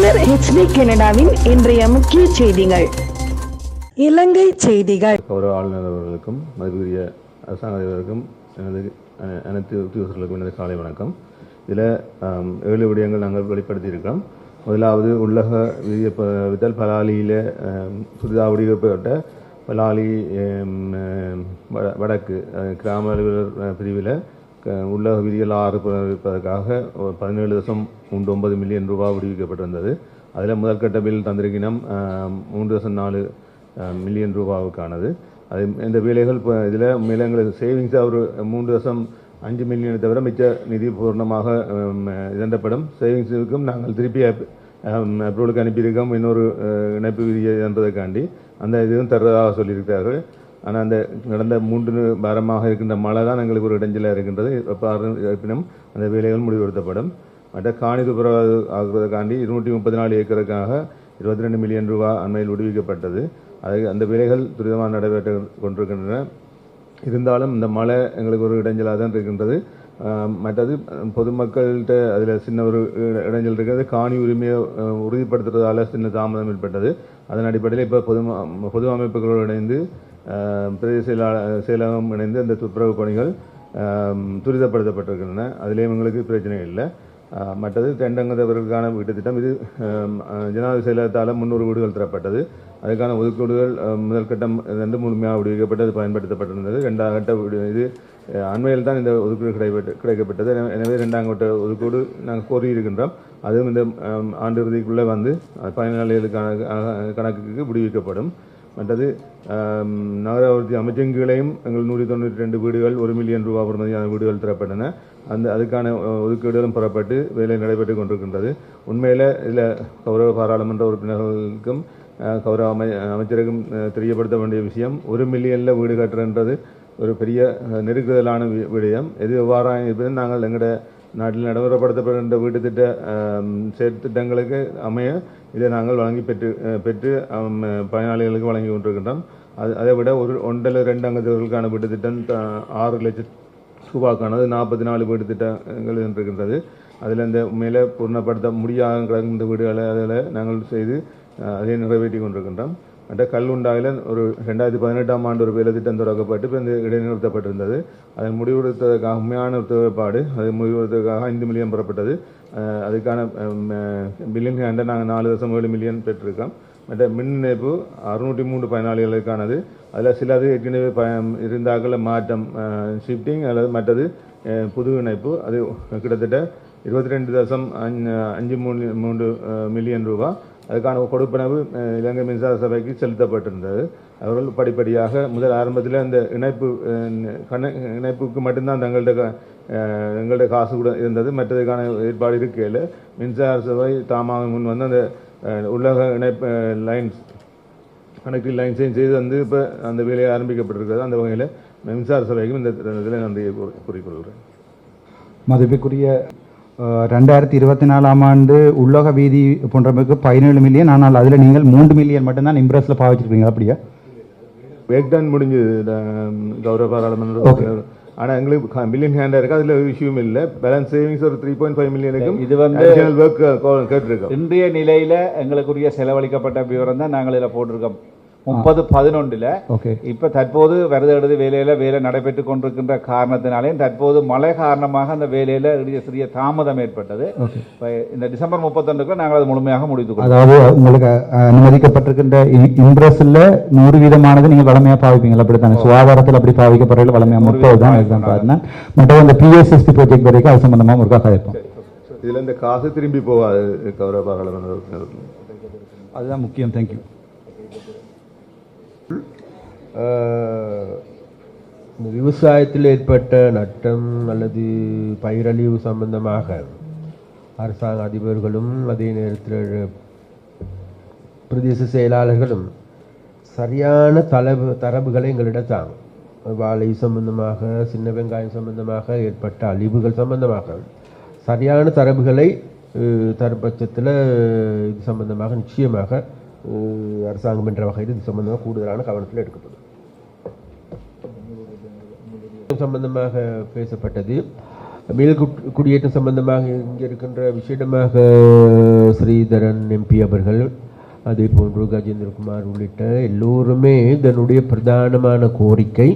கலைஞர் HD கனடாவின் இன்றைய முக்கிய செய்திகள். இலங்கை செய்திகள். கௌரவ ஆளுநர் அவர்களுக்கும் மதிப்புரிய அரசாங்க அதிபருக்கும் அனைத்து உத்தியோகர்களுக்கும் எனது காலை வணக்கம். இதில் 7 விடயங்கள் நாங்கள் வெளிப்படுத்தியிருக்கிறோம். முதலாவது உள்ளக விதியல் பலாலியில் புதிதாக வடிவமைக்கப்பட்ட பலாலி வடக்கு கிராம அலுவலர் பிரிவில் உள்ளக விதிகள் 6 இருப்பதற்காக 17.39 மில்லியன் ரூபாய் விடுவிக்கப்பட்டிருந்தது. அதில் முதற்கட்ட பில் தந்திருக்கினம் 3.4 மில்லியன் ரூபாவுக்கானது. அது இந்த வேலைகள் இதில் மேலே எங்களுக்கு சேவிங்ஸாக ஒரு 3.5 மில்லியனை தவிர மிச்ச நிதி பூர்ணமாக இதண்டப்படும். சேவிங்ஸுக்கும் நாங்கள் திருப்பி அப்ரூவலுக்கு அனுப்பியிருக்கோம். இன்னொரு இணைப்பு விதியை என்றதுக்காண்டி அந்த இதுவும் தர்றதாக சொல்லியிருக்கிறார்கள். ஆனால் அந்த நடந்த 3 வாரமாக இருக்கின்ற மழை தான் எங்களுக்கு ஒரு இடைஞ்சலாக இருக்கின்றது. இருப்பினும் அந்த வேலைகள் முடிவுறுத்தப்படும். மற்ற காணி துப்புரவு ஆகுவதற்காண்டி 234 ஏக்கருக்காக 22 மில்லியன் ரூபாய் அண்மையில் விடுவிக்கப்பட்டது. அந்த வேலைகள் துரிதமாக நடைபெற்று கொண்டிருக்கின்றன. இருந்தாலும் இந்த மழை எங்களுக்கு ஒரு இடைஞ்சலாக தான் இருக்கின்றது. மற்றது பொதுமக்கள்கிட்ட அதில் சின்ன ஒரு இடைஞ்சல் இருக்கிறது. காணி உரிமையை உறுதிப்படுத்துறதால சின்ன தாமதம் ஏற்பட்டது. அதன் அடிப்படையில் இப்போ பொது அமைப்புகளோடு இணைந்து பிரதேச செயலகம் இணைந்து அந்த துப்புரவு பணிகள் துரிதப்படுத்தப்பட்டிருக்கின்றன. அதிலேயும் எங்களுக்கு பிரச்சனை இல்லை. மற்றது தெண்டங்கதவர்களுக்கான வீட்டு திட்டம் இது ஜனாதிபதி செயலகத்தால் 300 வீடுகள் தரப்பட்டது. அதுக்கான ஒதுக்கீடுகள் முதல் கட்டம் வந்து முழுமையாக விடுவிக்கப்பட்டு அது பயன்படுத்தப்பட்டிருந்தது. 2ஆம் கட்ட இது அண்மையில் தான் இந்த ஒதுக்கீடு கிடைக்கப்பட்டது. எனவே 2ஆம் கட்ட ஒதுக்கீடு நாங்கள் கோரியிருக்கின்றோம். அதுவும் இந்த ஆண்டு இறுதிக்குள்ளே வந்து பயனாளிகளுக்கான கணக்குக்கு விடுவிக்கப்படும். மற்றது நகராபிவிருத்தி அமைச்சின் கீழையும் எங்கள் 192 வீடுகள் 1 மில்லியன் ரூபாய் பொறுமதியான வீடுகள் தரப்பட்டன. அதுக்கான ஒதுக்கீடுகளும் பெறப்பட்டு வேலை நடைபெற்று கொண்டிருக்கின்றது. உண்மையில் இதில் கௌரவ பாராளுமன்ற உறுப்பினர்களுக்கும் கௌரவ அமைச்சருக்கும் தெரியப்படுத்த வேண்டிய விஷயம், 1 மில்லியனில் வீடு கட்டுறன்றது ஒரு பெரிய நெருக்குதலான விடயம். எது எவ்வாறாக இருப்பது நாங்கள் எங்களுடைய நாட்டில் நடைமுறைப்படுத்தப்படுகின்ற வீட்டு திட்ட செயற்திட்டங்களுக்கு அமைய இதை நாங்கள் வழங்கி பெற்று பயனாளிகளுக்கு வழங்கி கொண்டிருக்கின்றோம். அதை விட 1.2 அங்கத்தவர்களுக்கான வீட்டு திட்டம் 6 லட்சம் ரூபாய்க்கானது 44 வீட்டு திட்டங்கள் இருக்கின்றது. அதில் இந்த மேலே பூர்ணப்படுத்த முடியாத கிடந்த வீடுகளை அதில் நாங்கள் செய்து அதை நிறைவேற்றி கொண்டிருக்கின்றோம். மற்ற கல்லுண்டாயில் ஒரு 2018ஆம் ஆண்டு ஒரு வேலை திட்டம் தொடங்கப்பட்டு இப்போ இந்த இடைநிறுத்தப்பட்டிருந்தது. அதை முடிவெடுத்ததற்காக உண்மையான ஒத்துழைப்பாடு அதை முடிவெடுத்ததற்காக 5 மில்லியன் பெறப்பட்டது. அதுக்கான பில்லியன் ஹேண்டை நாங்கள் 4.7 மில்லியன் பெற்றிருக்கோம். மற்ற மின் இணைப்பு 603 பயனாளிகளுக்கானது. அதில் சிலது ஏற்கனவே இருந்தாக்கள மாற்றம் ஷிஃப்டிங் அல்லது மற்றது புது இணைப்பு. அது கிட்டத்தட்ட 22.53 மில்லியன் ரூபாய். அதுக்கான கொடுப்பனவு இலங்கை மின்சார சபைக்கு செலுத்தப்பட்டிருந்தது. அவர்கள் படிப்படியாக முதல் ஆரம்பத்தில் அந்த இணைப்புக்கு மட்டும்தான் எங்கள்கிட்ட காசு கூட இருந்தது. மற்றதுக்கான ஏற்பாடு இருக்கையில் மின்சார சபை தாமாக முன் வந்து அந்த உள்ளக இணைப்பு லைன்ஸ் கணக்கு லைன்ஸையும் செய்து வந்து இப்போ அந்த வேலையை ஆரம்பிக்கப்பட்டிருக்கிறது. அந்த வகையில் மின்சார சபைக்கும் இந்த இதில் நன்றியை கூறிக்கொள்கிறேன். மதிப்புக்குரிய 2024ஆம் ஆண்டு உள்ளக வீதி போன்றமைக்கு 17 மில்லியன். ஆனால் அதில் நீங்கள் 3 மில்லியன் மட்டும்தான் இம்ப்ரெஸில் பாவிச்சிருக்கீங்க. அப்படியா? வேக்டான் முடிஞ்சு கௌரவ பாராளுமன்ற. ஆனால் எங்களுக்கு மில்லியன் ஹேண்டாக இருக்குது. அதில் ஒரு இஷ்யூவும் இல்லை. பேலன்ஸ் சேவிங்ஸ் ஒரு 3.5 மில்லியனுக்கும் இது வந்து கேட்டிருக்கோம். இன்றைய நிலையில் எங்களுக்குரிய செலவழிக்கப்பட்ட விவரம் தான் நாங்கள் இதில் போட்டிருக்கோம். 30-11 இப்போ தற்போது வருது வேலை நடைபெற்று கொண்டிருக்கின்ற காரணத்தினாலேயும் தற்போது மழை காரணமாக அந்த வேலையில் சிறிய தாமதம் ஏற்பட்டது. இந்த டிசம்பர் 31 நாங்கள் அது முழுமையாக முடித்துக்கொள்வோம். அதாவது உங்களுக்கு அனுமதிக்கப்பட்டிருக்கின்ற இம்ப்ரெஸ்ல 100% நீங்கள் வளமையாக பாவிப்பீங்களா? அப்படித்தானே? சுகாதாரத்தில் அப்படி பாவிக்கப்படுறது வளமையாக 30 தான் பாருங்க. மற்ற இந்த PSST ப்ராஜெக்ட் வரைக்கும் அது சம்பந்தமாக ஒரு காசு இருப்போம். இதில் இந்த காசு திரும்பி போகாது கௌரவ பாராளுமன்ற. அதுதான் முக்கியம். தேங்க்யூ. விவசாயத்தில் ஏற்பட்ட நட்டம் அல்லது பயிரழிவு சம்பந்தமாக அரசாங்க அதிபர்களும் அதே நேரத்தில் பிரதேச செயலாளர்களும் சரியான தரவுகளை எங்களிடம் தாங்க. வாழை சம்பந்தமாக, சின்ன வெங்காயம் சம்பந்தமாக ஏற்பட்ட அழிவுகள் சம்பந்தமாக சரியான தரவுகளை தரப்பட்சத்தில் இது சம்பந்தமாக நிச்சயமாக அரசாங்கம் என்ற வகையில் இது சம்பந்தமாக கூடுதலான கவனத்தில் எடுக்கப்படும். சம்பந்தமாக பேசப்பட்டது. மேல் குடியேற்றம் சம்பந்தமாக இங்கே இருக்கின்ற விஷயமாக ஸ்ரீதரன் எம்பி அவர்கள், அதே போன்று கஜேந்திரகுமார் உள்ளிட்ட எல்லோருமே இதனுடைய பிரதானமான கோரிக்கை.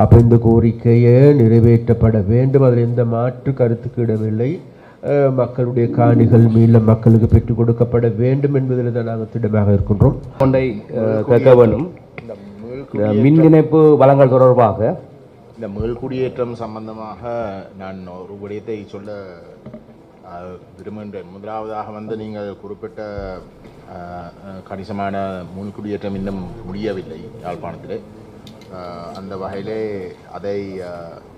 அப்போ இந்த கோரிக்கையை நிறைவேற்றப்பட வேண்டும், அதில் எந்த மாற்று கருத்துக்கு இடமில்லை. மக்களுடைய காணிகள் மீள மக்களுக்கு பெற்றுக் கொடுக்கப்பட வேண்டும் என்பதில் தான் நாங்கள் திடமாக இருக்கின்றோம். ஒன்றை கேட்க வேண்டும். மின் இணைப்பு வழங்கல் தொடர்பாக இந்த மீள்குடியேற்றம் சம்பந்தமாக நான் ஒரு விடயத்தை சொல்ல விரும்புகின்றேன். முதலாவதாக நீங்கள் குறிப்பிட்ட கணிசமான மீள்குடியேற்றம் இன்னும் முடியவில்லை யாழ்ப்பாணத்திலே. அந்த வகையிலே அதை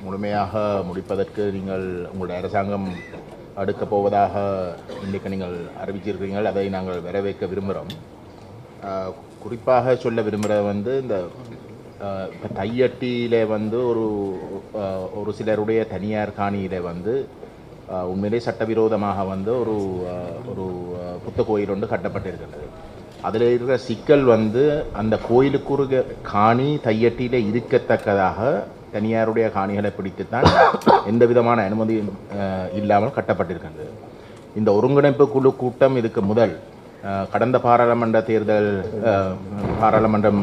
முழுமையாக முடிப்பதற்கு நீங்கள் உங்களுடைய அரசாங்கம் அடுக்கப் போவதாக இன்றைக்கு நீங்கள் அறிவிச்சிருக்கிறீர்கள். அதை நாங்கள் வரவேற்க விரும்புகிறோம். குறிப்பாக சொல்ல விரும்புகிறது இந்த இப்போ தையட்டியிலே ஒரு சிலருடைய தனியார் காணியிலே உண்மையிலே சட்டவிரோதமாக ஒரு ஒரு புத்த கோயில் ஒன்று கட்டப்பட்டிருக்கிறது. அதில் இருக்கிற சிக்கல் அந்த கோயிலுக்கு காணி தையட்டியிலே இருக்கத்தக்கதாக தனியாருடைய காணிகளை பிடித்துத்தான் எந்த விதமான அனுமதி இல்லாமல் கட்டப்பட்டிருக்கிறது. இந்த ஒருங்கிணைப்பு குழு கூட்டம் இதுக்கு முதல் கடந்த பாராளுமன்ற தேர்தல் பாராளுமன்றம்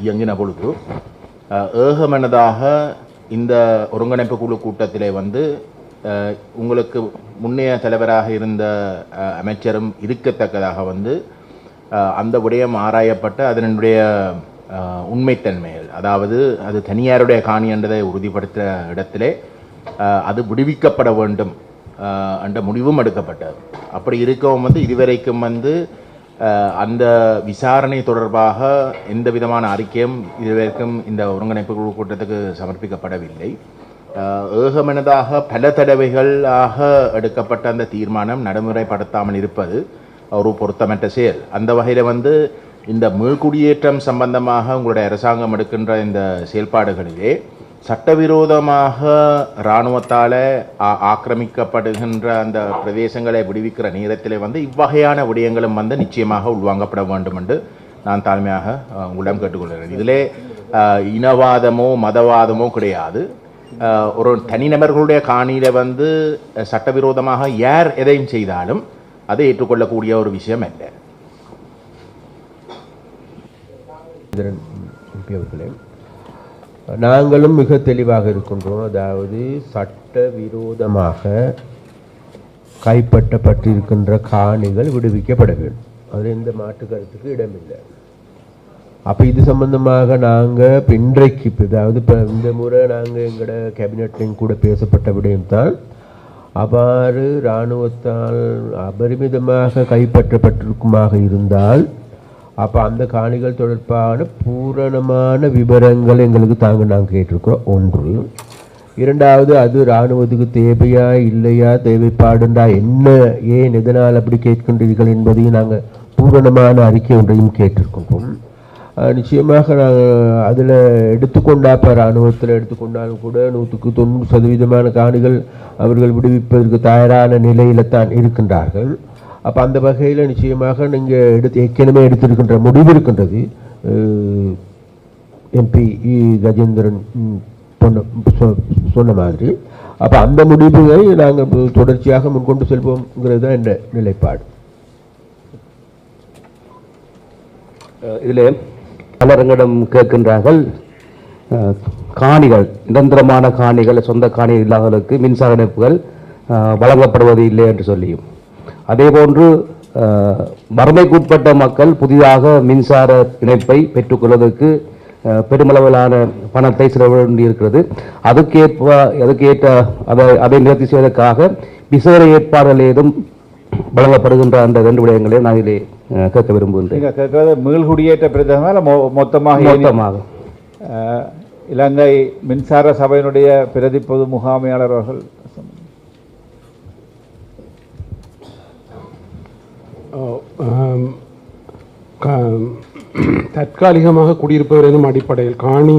இயங்கின பொழுது ஏகமனதாக இந்த ஒருங்கிணைப்பு குழு கூட்டத்திலே உங்களுக்கு முன்னைய தலைவராக இருந்த அமைச்சரும் இருக்கத்தக்கதாக அந்த விடயம் ஆராயப்பட்டு அதனுடைய உண்மைத்தன்மைகள், அதாவது அது தனியாருடைய காணி என்றதை உறுதிப்படுத்த இடத்திலே அது விடுவிக்கப்பட வேண்டும் என்ற முடிவும் எடுக்கப்பட்டது. அப்படி இருக்கவும் இதுவரைக்கும் அந்த விசாரணை தொடர்பாக எந்த விதமான அறிக்கையும் இதுவரைக்கும் இந்த ஒருங்கிணைப்பு குழு கூட்டத்துக்கு சமர்ப்பிக்கப்படவில்லை. ஏகமனதாக பல தடவைகளாக எடுக்கப்பட்ட அந்த தீர்மானம் நடைமுறைப்படுத்தாமல் இருப்பது ஒரு பொருத்தமற்ற செயல். அந்த வகையில் இந்த மீள்குடியேற்றம் சம்பந்தமாக உங்களுடைய அரசாங்கம் எடுக்கின்ற இந்த செயல்பாடுகளிலே சட்டவிரோதமாக இராணுவத்தால் ஆக்கிரமிக்கப்படுகின்ற அந்த பிரதேசங்களை விடுவிக்கிற நேரத்தில் இவ்வகையான விடயங்களும் நிச்சயமாக உள்வாங்கப்பட வேண்டும் என்று நான் தாழ்மையாக உங்களிடம் கேட்டுக்கொள்கிறேன். இதிலே இனவாதமோ மதவாதமோ கிடையாது. ஒரு தனிநபர்களுடைய காணியில் சட்டவிரோதமாக யார் எதையும் செய்தாலும் அதை ஏற்றுக்கொள்ளக்கூடிய ஒரு விஷயம் அல்ல. நாங்களும் மிக தெளிவாக இருக்கின்றோம். அதாவது சட்டவிரோதமாக கைப்பற்றப்பட்டிருக்கின்ற காணிகள் விடுவிக்கப்பட வேண்டும், அதில் எந்த மாற்று கருத்துக்கு இடமில்லை. அப்போ இது சம்பந்தமாக நாங்கள் இன்றைக்கு அதாவது இப்போ இந்த முறை நாங்கள் எங்களோட கேபினெட்லையும் கூட பேசப்பட்ட விடயம்தான், அவ்வாறு இராணுவத்தால் அபரிமிதமாக கைப்பற்றப்பட்டிருக்குமாக இருந்தால் அப்போ அந்த காணிகள் தொடர்பான பூரணமான விவரங்கள் எங்களுக்கு நாங்கள் கேட்டிருக்கிறோம். ஒன்று. இரண்டாவது, அது இராணுவத்துக்கு தேவையா இல்லையா, தேவைப்பாடுண்டா என்ன, ஏன் எதனால் அப்படி கேட்கின்றீர்கள் என்பதையும் நாங்கள் பூரணமான அறிக்கை ஒன்றையும் கேட்டிருக்கின்றோம். நிச்சயமாக நாங்கள் அதில் எடுத்துக்கொண்டாப்ப இராணுவத்தில் எடுத்துக்கொண்டாலும் கூட 190% காணிகள் அவர்கள் விடுவிப்பதற்கு தயாரான நிலையில தான் இருக்கின்றார்கள். அப்போ அந்த வகையில் நிச்சயமாக நீங்கள் ஏற்கனவே எடுத்திருக்கின்ற முடிவு இருக்கின்றது. எம்பி கஜேந்திரன் சொன்ன மாதிரி அப்போ அந்த முடிவுகளை நாங்கள் தொடர்ச்சியாக முன்கொண்டு செல்வோங்கிறது தான் என்ற நிலைப்பாடு. இதில் பலரங்களிடம் கேட்கின்றார்கள், காணிகள் நிரந்தரமான காணிகள் சொந்த காணி இல்லாதவர்களுக்கு மின்சார இணைப்புகள் வழங்கப்படுவது இல்லை என்று சொல்லியும், அதேபோன்று வறுமைக்குட்பட்ட மக்கள் புதிதாக மின்சார இணைப்பை பெற்றுக்கொள்வதற்கு பெருமளவிலான பணத்தை செலவிட வேண்டியிருக்கிறது. அதுக்கேற்ற அதை நிவர்த்தி செய்வதற்காக விசேட ஏற்பாடுகள் ஏதும் வழங்கப்படுகின்ற அந்த 2 விடயங்களையும் நான் இதிலே கேட்க விரும்புகின்றேன். மீள்குடியேற்ற பிரதேசமாக மொத்தமாக இலங்கை மின்சார சபையினுடைய பிரதி பொது முகாமையாளர் அவர்கள் தற்காலிகமாக குடியிருப்பவர் எனும் அடிப்படையில் காணி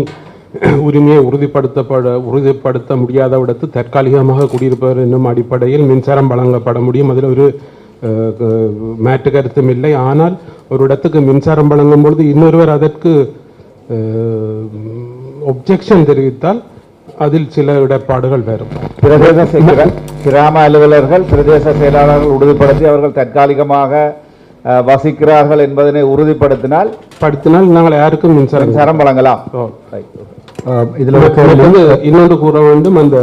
உரிமையை உறுதிப்படுத்த முடியாத விடத்து தற்காலிகமாக குடியிருப்பவர் என்னும் அடிப்படையில் மின்சாரம் வழங்கப்பட முடியும். அதில் ஒரு மாற்று கருத்தும் இல்லை. ஆனால் ஒரு இடத்துக்கு மின்சாரம் வழங்கும் பொழுது இன்னொருவர் அதற்கு ஒப்ஜெக்ஷன் தெரிவித்தால் அதில் சில இடர்பாடுகள் வரும். பிரதேச கிராம அலுவலர்கள் பிரதேச செயலாளர்கள் உறுதிப்படுத்தி அவர்கள் தற்காலிகமாக வசிக்கிறார்கள் என்பதனை உறுதிப்படுத்தினால் நாங்கள் யாருக்கும் மின்சாரம் வழங்கலாம். இதில் இன்னொன்று கூற வேண்டும், அந்த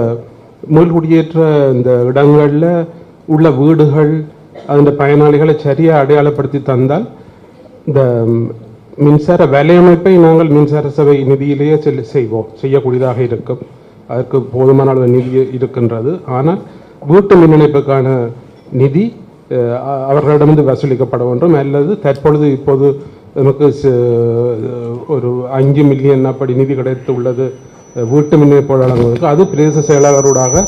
மீள்குடியேற்ற இந்த இடங்கள்ல உள்ள வீடுகள் அந்த பயனாளிகளை சரியாக அடையாளப்படுத்தி தந்தால் இந்த மின்சார வலையமைப்பை நாங்கள் மின்சார சபை நிதியிலேயே செய்யக்கூடியதாக இருக்கும். அதற்கு போதுமான அளவு நிதி இருக்கின்றது. ஆனால் வீட்டு மின் இணைப்புக்கான நிதி அவர்களிடமிருந்து வசூலிக்கப்பட வேண்டும். அல்லது தற்பொழுது இப்போது நமக்கு ஒரு 5 மில்லியன் அப்படி நிதி கிடைத்து உள்ளது வீட்டு மின் இணைப்பு வழங்குவதற்கு. அது பிரதேச செயலாளரோடாக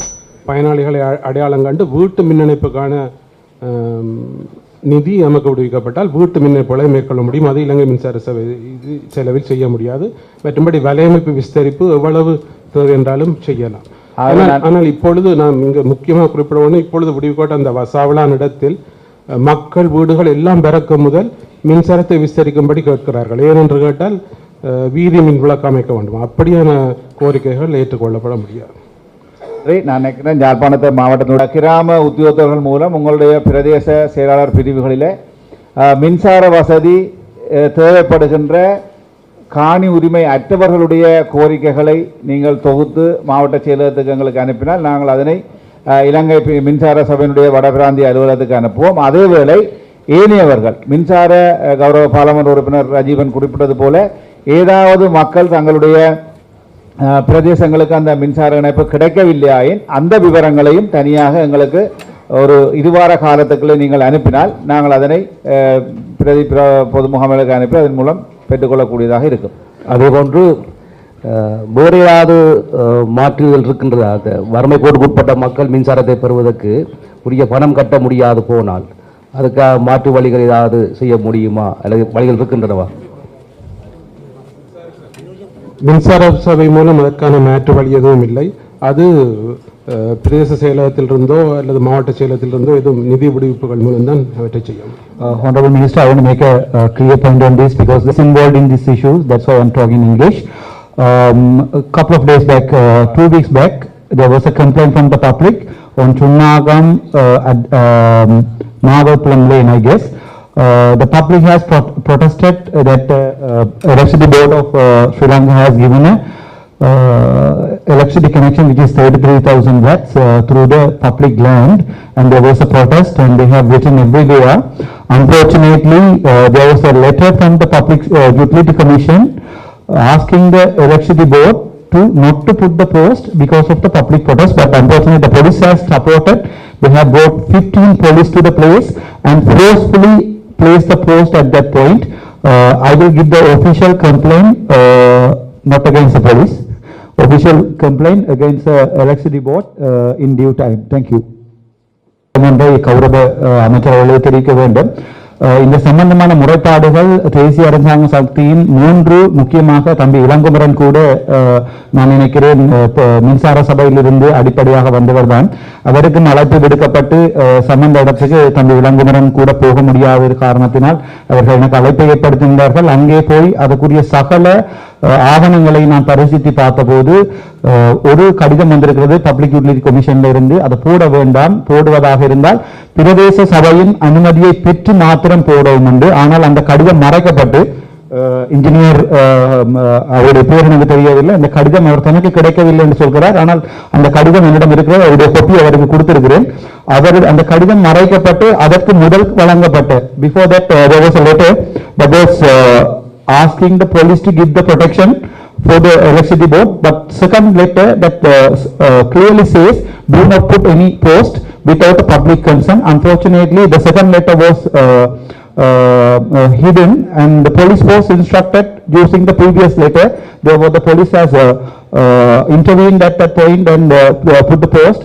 பயனாளிகளை அடையாளம் கண்டு வீட்டு மின் இணைப்புக்கான நிதி நமக்கு விடுவிக்கப்பட்டால் வீட்டு மின் இணைப்புகளை மேற்கொள்ள முடியும். அது இலங்கை மின்சார சபை செலவில் செய்ய முடியாது. மற்றும்படி வலையமைப்பு விஸ்தரிப்பு எவ்வளவு தேவை என்றாலும் செய்யலாம். ஆனால் இப்பொழுது நான் இங்கே முக்கியமாக குறிப்பிட வேண்டும், இப்பொழுது விடுவிக்கப்பட்ட அந்த வசாவளான் இடத்தில் மக்கள் வீடுகள் எல்லாம் பிறக்க முதல் மின்சாரத்தை விஸ்தரிக்கும்படி கேட்கிறார்கள். ஏனென்று கேட்டால் வீதி மின் விளக்கு அமைக்க வேண்டும். அப்படியான கோரிக்கைகள் ஏற்றுக்கொள்ளப்பட முடியாது. நான் நினைக்கிறேன் யாழ்ப்பாணத்தை மாவட்டத்தோட கிராம உத்தியோகத்தர்கள் மூலம் உங்களுடைய பிரதேச செயலாளர் பிரிவுகளில் மின்சார வசதி தேவைப்படுகின்ற காணி உரிமை அற்றவர்களுடைய கோரிக்கைகளை நீங்கள் தொகுத்து மாவட்ட செயலகத்துக்கு எங்களுக்கு அனுப்பினால் நாங்கள் அதனை இலங்கை மின்சார சபையினுடைய வடபிராந்திய அலுவலகத்துக்கு அனுப்புவோம். அதேவேளை ஏனையவர்கள் மின்சார கௌரவ பாராளுமன்ற உறுப்பினர் ரஜீவன் குறிப்பிட்டது போல ஏதாவது மக்கள் தங்களுடைய பிரதேசங்களுக்கு அந்த மின்சார இணைப்பு கிடைக்கவில்லையாயின் அந்த விவரங்களையும் தனியாக எங்களுக்கு ஒரு 2 வார காலத்துக்குள்ளே நீங்கள் அனுப்பினால் நாங்கள் அதனை பிரதி பொது முகாமைகளுக்கு அனுப்பி அதன் மூலம் பெற்றுக்கொள்ளக்கூடியதாக இருக்கும். அதேபோன்று வேறு ஏதாவது மாற்றுதல் இருக்கின்றதா? வறுமை கோட்டுக்குட்பட்ட மக்கள் மின்சாரத்தை பெறுவதற்கு உரிய பணம் கட்ட முடியாது போனால் அதுக்காக மாற்று வழிகள் ஏதாவது செய்ய முடியுமா அல்லது வழிகள் இருக்கின்றனவா? மின்சார சபை மூலம் அதற்கான மாற்று வழி எதுவும் இல்லை. அது பிரதேச செயலகத்திலிருந்தோ அல்லது மாவட்ட செயலகத்திலிருந்தோ எதுவும் நிதி விடுவிப்புகள் மூலம் தான் அவற்றை செய்யும். Honorable Minister, I want to make a clear point on this because this is involved in this issue. That's why I'm talking English. A couple of days back, 2 weeks back, there was a complaint from the public on Chunnagam Navapulam Lane, I guess. The public has protested that Electricity Board of Sri Lanka has given a electricity connection which is 33,000 watts through the public land, and there was a protest and they have written everywhere. Unfortunately, there was a letter from the Public Utility Commission asking the Electricity Board to not to put the post because of the public protest, but unfortunately the police has supported. They have brought 15 police to the place and forcefully placed the post at that point. I will give the official complaint, not against the police, official complaint against the Electricity Board in due time. Thank you. கௌரவ அமைச்சர் அவர்களுக்கு தெரிவிக்க வேண்டும். இந்த சம்பந்தமான முறைப்பாடுகள் தேசிய அரசாங்க சக்தியின் 3 முக்கியமாக தம்பி இளங்குமரன் கூட நான் நினைக்கிறேன் மின்சார சபையிலிருந்து அடிப்படையாக வந்தவர் தான். அவருக்கும் அழைப்பு விடுக்கப்பட்டு சம்பந்த இடத்துக்கு தம்பி இளங்குமரன் கூட போக முடியாத காரணத்தினால் அவர்கள் எனக்கு அழைப்பை ஏற்படுத்தினார்கள். அங்கே போய் அதற்குரிய சகல ஆவணங்களை நான் பரிசீலித்து பார்த்தபோது ஒரு கடிதம் வந்திருக்கிறது பப்ளிக் யூட்டிலிட்டி கமிஷன்ல இருந்து. அதை போட வேண்டாம், போடுவதாக இருந்தால் பிரதேச சபையின் அனுமதியை பெற்று மாத்திரம் போடவும் உண்டு. ஆனால் அந்த கடிதம் மறைக்கப்பட்டு இன்ஜினியர் அவருடைய பேர் எனக்கு தெரியவில்லை, அந்த கடிதம் அவர் தனக்கு கிடைக்கவில்லை என்று சொல்கிறார். ஆனால் அந்த கடிதம் என்னிடம் இருக்கிறது, அவருடைய கொப்பி அவருக்கு கொடுத்திருக்கிறேன். அவர் அந்த கடிதம் மறைக்கப்பட்டு அதற்கு முதல் வழங்கப்பட்ட before that there was a letter that was asking the police to give the protection for the Electricity Board, but second letter that clearly says do not put any post without a public consent. Unfortunately, the second letter was hidden and the police was instructed using the previous letter. Therefore, the police has intervened at that point and put the post.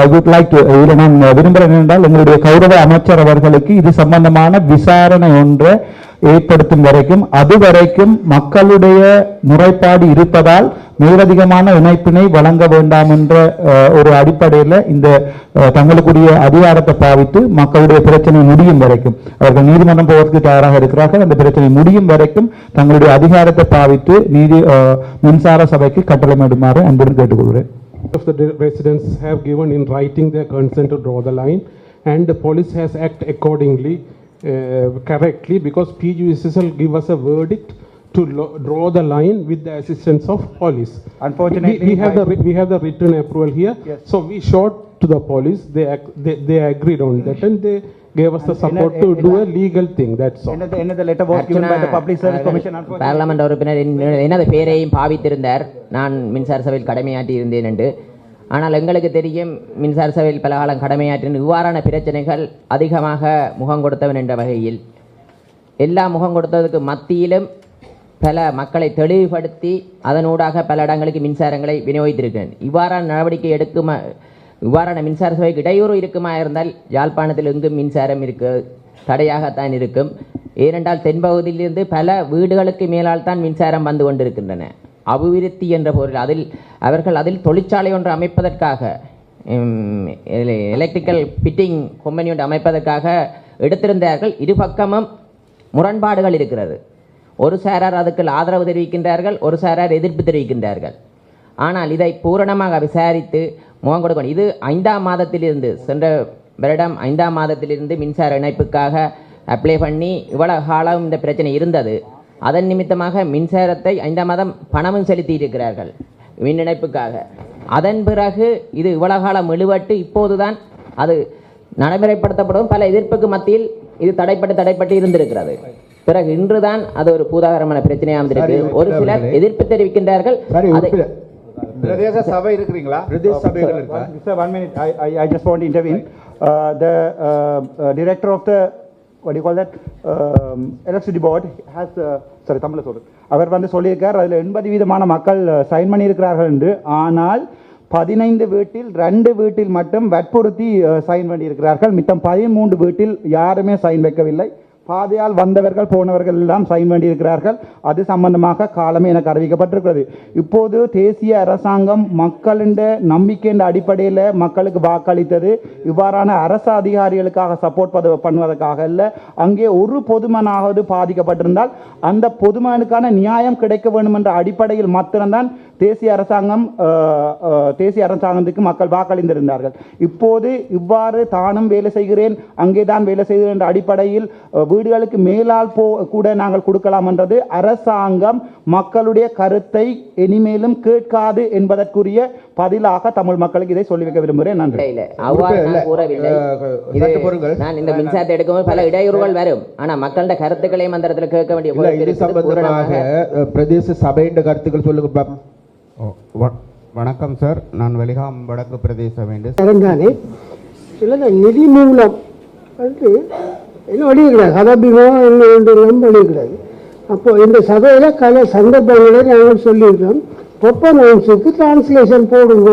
I would like to இதில் நான் விரும்புகிறேன் என்றால் எங்களுடைய கௌரவ அமைச்சர் அவர்களுக்கு இது சம்பந்தமான விசாரணை ஒன்றை ஏற்படுத்தும் வரைக்கும் அதுவரைக்கும் மக்களுடைய முறைப்பாடு இருப்பதால் மேலதிகமான இணைப்பினை வழங்க வேண்டாம் என்ற ஒரு அடிப்படையில் இந்த தங்களுக்குரிய அதிகாரத்தை பாவித்து மக்களுடைய பிரச்சனை முடியும் வரைக்கும் அவர்கள் நீதிமன்றம் போவதற்கு தயாராக இருக்கிறார்கள். அந்த பிரச்சனை முடியும் வரைக்கும் தங்களுடைய அதிகாரத்தை பாவித்து மின்சார சபைக்கு கட்டளமிடுமாறு அன்புடன் கேட்டுக்கொள்கிறேன். Of the residents have given in writing their consent to draw the line, and the police has acted accordingly, correctly, because PGCSL give us a verdict to draw the line with the assistance of police. Unfortunately, we have the written approval here. Yes. So we showed to the police. They agreed on that, and they gave us the support to do a legal thing. That's all. Another letter was given by the Public Service Commission. Parliament உறுப்பினர் எனது பெயரையும் பாவித்திருந்தார். நான் மின்சார சபையில் கடமையாற்றி இருந்தேன் என்று. ஆனால் எங்களுக்கு தெரியும் மின்சார சபையில் பல காலம் கடமையாற்றின இவ்வாறான பிரச்சனைகள் அதிகமாக முகம் கொடுத்தவன் என்ற வகையில் எல்லா முகம் கொடுத்ததுக்கு மத்தியிலும் பல மக்களை தெளிவுபடுத்தி அதனூடாக பல இடங்களுக்கு மின்சாரங்களை விநியோகித்திருக்கிறேன். இவ்வாறான நடவடிக்கை இவ்வாறான மின்சார சபைக்கு இடையூறு இருக்குமா இருந்தால் யாழ்ப்பாணத்தில் எங்கும் மின்சாரம் தடையாகத்தான் இருக்கும். ஏனென்றால் தென்பகுதியிலிருந்து பல வீடுகளுக்கு மேலால் தான் மின்சாரம் வந்து கொண்டிருக்கின்றன. அபிவிருத்தி என்ற பொருள் அவர்கள் அதில் தொழிற்சாலை ஒன்று அமைப்பதற்காக எலக்ட்ரிக்கல் ஃபிட்டிங் கம்பெனி ஒன்று அமைப்பதற்காக எடுத்திருந்தார்கள். இருபக்கமும் முரண்பாடுகள் இருக்கிறது. ஒரு சாரார் அதுக்கு ஆதரவு தெரிவிக்கின்றார்கள், ஒரு சாரார் எதிர்ப்பு தெரிவிக்கின்றார்கள். ஆனால் இதை பூரணமாக விசாரித்து முகம் கொடுக்கணும். இது 5ஆம் மாதத்திலிருந்து சென்ற வருடம் 5ஆம் மாதத்திலிருந்து மின்சார இணைப்புக்காக அப்ளை பண்ணி இவ்வளவு காலம் இந்த பிரச்சனை இருந்தது. அதன் நிமித்தமாக மின்சாரத்தை 5ஆம் மாதம் பணமும் செலுத்தி இருக்கிறார்கள் மின் இணைப்புக்காக. அதன் பிறகு இது இவ்வளவு காலம் இழுவட்டு இப்போதுதான் அது நடைமுறைப்படுத்தப்படும். பல எதிர்ப்புக்கு மத்தியில் இது தடைப்பட்டு இருந்திருக்கிறது. பிறகு இன்றுதான் அது ஒரு பூதாகரமான பிரச்சனையாக இருந்திருக்கு. ஒரு சிலர் எதிர்ப்பு தெரிவிக்கின்றார்கள். பிரதேச சபை இருக்கிறீங்களா? பிரதேச சபைகள் இருக்கா? Sir, 1 minute. I just want to intervene. The director of the what do you call that electricity board has sorry தமிழ்ல சொல்றேன். அவர் வந்து சொல்லியிருக்கார் அதில் 80% மக்கள் சைன் பண்ணியிருக்கிறார்கள் என்று. ஆனால் 15 வீட்டில் 2 வீட்டில் மட்டும் வற்புறுத்தி சைன் பண்ணியிருக்கிறார்கள். மித்தம் 13 வீட்டில் யாருமே சைன் வைக்கவில்லை. பாதையால் வந்தவர்கள் போனவர்கள் எல்லாம் சைன் வேண்டியிருக்கிறார்கள். அது சம்பந்தமாக காலமே எனக்கு அறிவிக்கப்பட்டிருக்கிறது. இப்போது தேசிய அரசாங்கம் மக்களின் நம்பிக்கையின் அடிப்படையில் மக்களுக்கு வாக்களித்தது இவ்வாறான அரசு அதிகாரிகளுக்காக சப்போர்ட் பண்ணுவதற்காக இல்லை. அங்கே ஒரு பொதுமனாவது பாதிக்கப்பட்டிருந்தால் அந்த பொதுமனுக்கான நியாயம் கிடைக்க வேண்டும் என்ற அடிப்படையில் மாத்திரம்தான் தேசிய அரசாங்கத்துக்கு மக்கள் வாக்களித்திருந்தார்கள். இப்போது இவ்வாறு தானும் வேலை செய்கிறேன், அங்கே தான் வேலை செய்கிறேன் என்ற அடிப்படையில் வீடுகளுக்கு மேலால் கூட நாங்கள் கொடுக்கலாம் என்றது அரசாங்கம் மக்களுடைய கருத்தை இனிமேலும் கேட்காது என்பதற்குரிய பதிலாக தமிழ் மக்களுக்கு இதை சொல்லி வைக்க விரும்புகிறேன். நன்றி. நான் இந்த மின்சாரத்தை எடுக்கும்போது பல இடையூறுகள் வரும். ஆனா மக்களோட கருத்துக்களை மந்திரத்தில் கேட்க வேண்டிய பிரதேச சபையின் கருத்துக்கள் சொல்லுங்க. வணக்கம் சார், நான் வெளிகாம் வடக்கு பிரதேச வேண்டும். நிதி மூலம் வந்து என்ன வழிகிறார் கதாபிமானம் எல்லாம் வழிகிறாரு. அப்போ இந்த சபையில் பல சந்தர்ப்பங்களை நாங்கள் சொல்லியிருக்கோம். ப்ரொப்போனன்ஸுக்கு டிரான்ஸ்லேஷன் போடுங்க.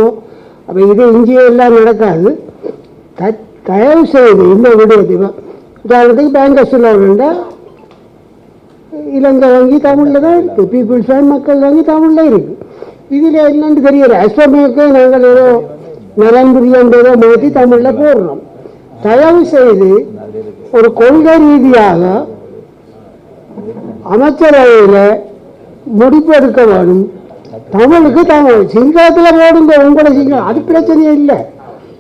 அப்போ இது இங்கேயே எல்லாம் நடக்காது. தயவு செய்து இந்த விடயத்தை உதாரணத்துக்கு பேங்கர் சொல்ல இலங்கை வங்கி தமிழில் தான் இருக்குது, பீப்புள்ஸ் பேங்க் மக்கள் வங்கி தமிழில் இருக்குது. இதில் என்னன்னு தெரியல. அஸ்டமேக்கு நாங்கள் ஏதோ நலன்புரியன்றதோ மாற்றி தமிழில் போடுறோம். தயவு செய்து ஒரு கொள்கை ரீதியாக அமைச்சரவையில் முடிப்பு எடுக்க வேணும். தமிழுக்கு தமிழ் சிங்களத்தில் போடுங்க, உங்களை சிங்களம் அது பிரச்சனையே இல்லை.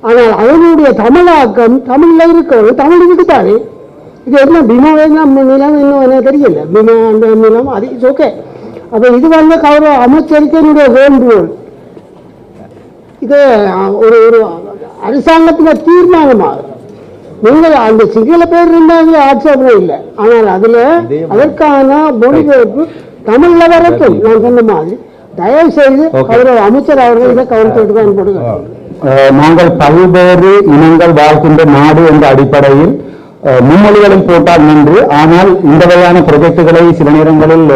ஆனால் அதனுடைய தமிழாக்கம் தமிழில் இருக்கணும். தமிழுக்கு தானே இது என்ன பிமாவேலாம் நிலம் இன்னும் எனக்கு தெரியல. பிமா அந்த நிலம் அது இட்ஸ் ஓகே. அப்போ இது வந்து கௌரவ அமைச்சருக்கனுடைய வேண்டுகோள். இது ஒரு அரசாங்கத்தில் தீர்மானமாகும். நீங்கள் அந்த சிங்கள பேர் இருந்தாங்க ஆட்சேபம் இல்லை. ஆனால் அதில் அதற்கான மொழிபெயர்ப்பு தமிழில் வரட்டும். நான் சொன்ன மாதிரி தயவு செய்து கௌரவ அமைச்சர் அவர்கள் இதை கவனத்தோடு தான் கொடுங்க. நாங்கள் பல்வேறு இனங்கள் வாழ்கின்ற நாடு என்ற அடிப்படையில் மும்மொழிகளும் போட்டால் நின்று, ஆனால் இந்த வகையான ப்ரொஜெக்டுகளை சில நேரங்களில்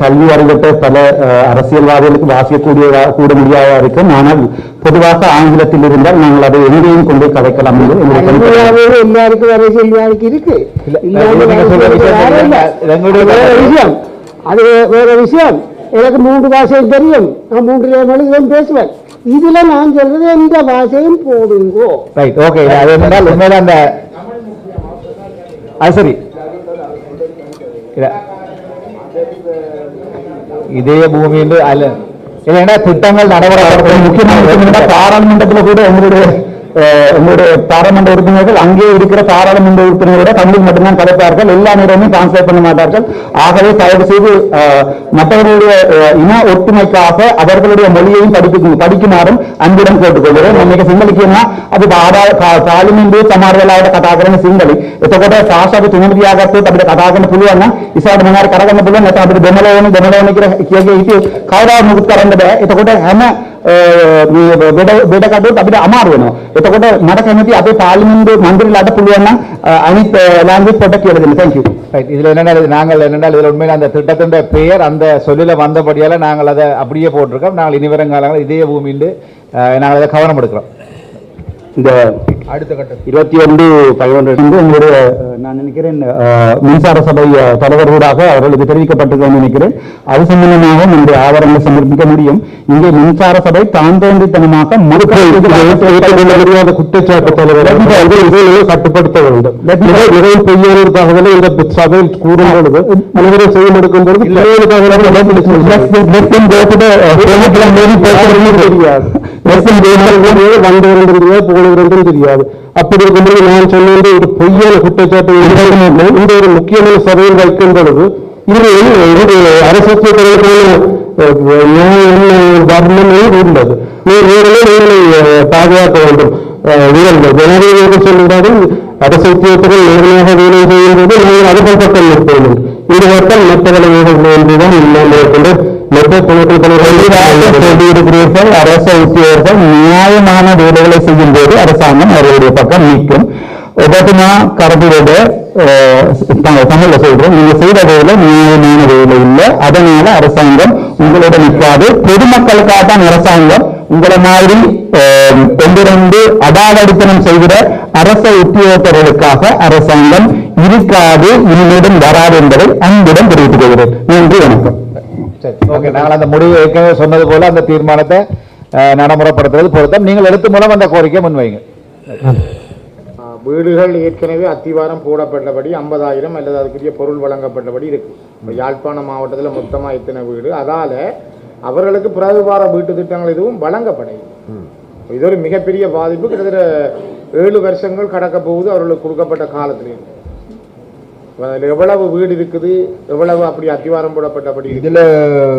கல்வி அறிவிட்ட பல அரசியல்வாதிகளுக்கு வாசிக்கக்கூடிய கூட முடியாதா இருக்கும். ஆனால் பொதுவாக ஆங்கிலத்தில் இருந்தால் நாங்கள் அதை எங்கேயும் கொண்டு கதைக்கலாம் என்று எல்லாருக்கும் அரசியல்வாதிக்கு இருக்கு. விஷயம் அது வேற விஷயம். எனக்கு 3 பாஷையும் தெரியும், நான் 3 மொழிகளும் பேசுவேன். இதுல நான் சொல்றது எந்த பாஷையும் போடுங்கோ. Right, okay. அது என்னென்றால் உண்மையில அந்த அது சரி இதே பூமி என்று அல்ல இல்லைன்னா திட்டங்கள் நடைமுறை முக்கியமான பாராளுமன்றத்தில் கூட உங்களுடைய பாராளுமன்ற உறுப்பினர்கள் அங்கே இருக்கிற பாராளுமன்ற உறுப்பினர்களோட தமிழில் மட்டும்தான் கலைப்பார்கள். எல்லா நேரமும் டிரான்ஸ்லேட் பண்ண மாட்டார்கள். ஆகவே தயவு செய்து மற்றவர்களுடைய இன ஒற்றுமைக்காக அவர்களுடைய மொழியையும் படிக்குமாறும் அன்புடன் கேட்டுக்கொள்கிறேன். මේක සිංහල අපි පාර්ලිමේන්තුවේ සමහර වෙලාවට කතා කරන සිංහලයි. එතකොට භාෂාව තුනම තියාගත්තොත් අපිට කතා කරන්න පුළුවන් නම් ඉස්සරහට මොනවාරි කරගන්න පුළුවන්. නැත්නම් අපිට දෙමළ ඕනේ කියලා හිතේ කවදාවත් මුකුත් කරන්න බෑ. එතකොට හැම බෙඩ කඩුවත් අපිට අමාරු වෙනවා. එතකොට මට කැමති අපේ පාර්ලිමේන්තු මන්ත්‍රීලාට පුළුවන් නම් අනිත් லாங்குவேஜ் போட்ட කියලා දෙන්න. Thank you. ரைட். இதுல நாங்கள் என்னென்னால் இதுல உண்மையில அந்த திட்டத்தின் பெயர் அந்த சொல்லில வந்தபடியால நாங்கள் அதை அப்படியே போட்டிருக்கோம். நாங்கள் இனி வருங்காலங்களில் இதே பூமின்னு நாங்கள் அதை கவனம் எடுக்கிறோம். இந்த அடுத்த கட்டம் 21/11 உங்களுடைய நான் நினைக்கிறேன் மின்சார சபை தலைவர்களாக அவர்களுக்கு தெரிவிக்கப்பட்டிருக்கோம் நினைக்கிறேன். அது சம்பந்தமாக நம்முடைய ஆவணங்களை சமர்ப்பிக்க முடியும். இங்கே மின்சார சபை தாந்தோன்றித்தனமாக குற்றச்சாட்டு தலைவர் கட்டுப்படுத்த வேண்டும். மிகவும் பெரிய தகவலை இந்த சபையில் கூறும் பொழுது அனைவரும் செய்ய எடுக்கும் பொழுது தெரியாது. அப்படி இருக்கும்போது நான் சொன்ன ஒரு பொய்யான குற்றச்சாட்டு இந்த ஒரு முக்கியமான சபையில் வைக்கும் பொழுது இது அரசியல் உள்ளது. பாதுகாக்க வேண்டும். ஜனாதிபதி சொல்கிறார்கள் அரசியல் நேர்மையாக வேலை செய்யும் போது நாங்கள் அதுபோல் பக்கம் நிற்க வேண்டும். இந்த வட்டம் மற்றவர்கள் என்றுதான் இல்லாமல் சொல்லியிருக்கிறீர்கள். அரச உத்தியோகர்கள் நியாயமான வேலைகளை செய்யும் போது அரசாங்கம் அவர்களுடைய பக்கம் நீக்கும். உபகமா கருதுவோட தமிழ்ல சொல்றோம், நீங்க செய்த வேலை நியாயமான வேலை இல்லை, அதனால அரசாங்கம் உங்களோட நிற்காது. பொதுமக்களுக்காக தான் அரசாங்கம் உங்களை மாதிரி ஒன்றிரண்டு அடாவடித்தனம் செய்கிற அரச உத்தியோகர்களுக்காக அரசாங்கம் இருக்காது, இனிமேலும் வராது என்பதை அன்புடன் தெரிவித்துக் கொள்கிறேன். நன்றி, வணக்கம். ஓகே, நாங்கள் அந்த முடிவு ஏற்கனவே சொன்னது போல அந்த தீர்மானத்தை நடைமுறைப்படுத்துறது பொருத்தம். நீங்கள் எழுத்து மூலம் அந்த கோரிக்கை முன்வைங்க. வீடுகள் ஏற்கனவே அத்திவாரம் போடப்பட்டபடி 50,000 அல்லது அதுக்குரிய பொருள் வழங்கப்பட்டபடி இருக்கு. யாழ்ப்பாண மாவட்டத்தில் மொத்தமாக எத்தனை வீடு, அதால அவர்களுக்கு பிரதிவார வீட்டு திட்டங்கள் எதுவும் வழங்கப்படையும். இது ஒரு மிகப்பெரிய பாதிப்பு. கிட்டத்தட்ட 7 வருஷங்கள் கடக்க போகுது அவர்களுக்கு கொடுக்கப்பட்ட காலத்திலே. அதில் எவ்வளவு வீடு இருக்குது, எவ்வளவு அப்படி அத்திவாரம் போடப்பட்டபடி. இதில்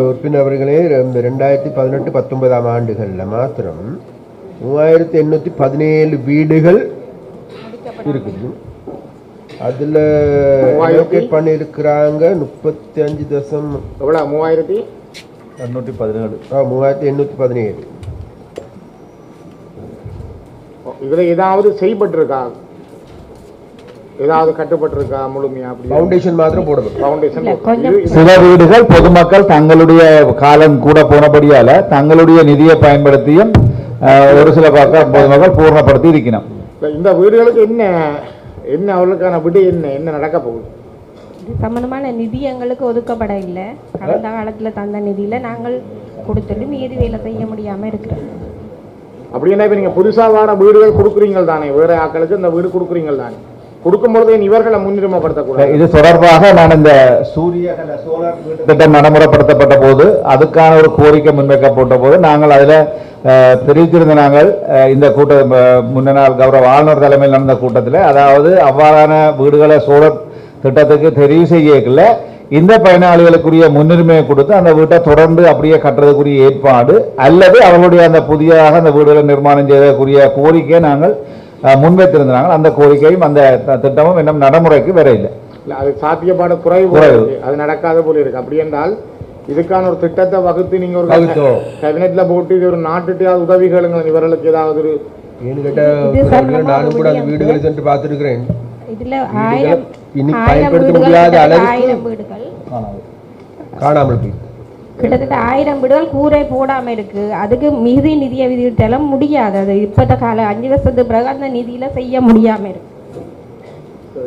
உறுப்பினர்களே 2018-19 ஆண்டுகளில் மாத்திரம் 3817 வீடுகள் இருக்குது. அதில் அலோகேட் பண்ணியிருக்கிறாங்க 35 எவ்வளோ 3817. இதில் ஏதாவது செய்யப்பட்டிருக்கா, ஏதாவது கட்டுப்பட்டிருக்கா முழுமையா? அப்படி ஃபவுண்டேஷன் மாத்திரம் போடணும். ஃபவுண்டேஷன் சில வீடுகள் பொதுமக்கள் தங்களுடைய காலம் கூட போனபடியால தங்களுடைய நிதியை பயன்படுத்தியும் ஒரு சில பக்கம் பொதுமக்கள் பூர்ணப்படுத்தி இருக்கணும். இந்த வீடுகளுக்கு என்ன அவர்களுக்கான விடு என்ன நடக்க போகுது? சம்பந்தமான நிதி எங்களுக்கு ஒதுக்கப்பட இல்லை. கடந்த காலத்தில் தந்த நிதியில நாங்கள் கொடுத்துட்டு மீதி வேலை செய்ய முடியாம இருக்கிறோம். அப்படின்னா இப்ப நீங்க புதுசாக வர வீடுகள் கொடுக்குறீங்க தானே, வேற ஆக்களுக்கு இந்த வீடு கொடுக்குறீங்க தானே, கொடுக்கும்பொழுது இவர்களை முன்னுரிமைப்படுத்தக்கூடாது. இது தொடர்பாக நான் இந்த சூரிய சோலார் திட்டம் நடைமுறைப்படுத்தப்பட்ட போது அதுக்கான ஒரு கோரிக்கை முன்வைக்கப்பட்ட போது நாங்கள் அதில் தெரிவித்திருந்த நாங்கள் இந்த கூட்ட முன்னாள் கௌரவ ஆளுநர் தலைமையில் நடந்த கூட்டத்தில், அதாவது அவ்வாறான வீடுகளை சோலார் திட்டத்துக்கு தெரிவு செய்யல இந்த பயனாளிகளுக்குரிய முன்னுரிமையை கொடுத்து அந்த வீட்டை தொடர்ந்து அப்படியே கட்டுறதுக்குரிய ஏற்பாடு அல்லது அவர்களுடைய அந்த புதிதாக அந்த வீடுகளை நிர்மாணம் செய்யக்கூடிய கோரிக்கையை நாங்கள் முன்வைத்திருந்தாங்க. அந்த கோரிக்கையும் அந்த திட்டமும் இன்னும் நடைமுறைக்கு வர இல்லை. அது சாத்தியப்பாடு குறைவு, அது நடக்காத போல இருக்கு. அப்படி என்றால் இதுக்கான ஒரு திட்டத்தை வகுத்து நீங்க ஒரு கேபினெட்ல போட்டு இது ஒரு நாட்டுக்கு உதவி கேளுங்க. இவர்களுக்கு ஏதாவது ஒரு நானும் கூட அந்த வீடுகளை சென்று பார்த்திருக்கிறேன். இதுல 1000 பயன்படுத்த முடியாத அளவுக்கு காணாமல் போய் கிட்டத்தட்ட 1000 வீடுகள் கூரை போடாம இருக்கு. அதுக்கு மிகுதி நிதியை விதித்தாலும் முடியாது. அது இப்பத்த கால 5 வருஷத்துக்கு பிறகு அந்த நிதியில செய்ய முடியாம இருக்கு.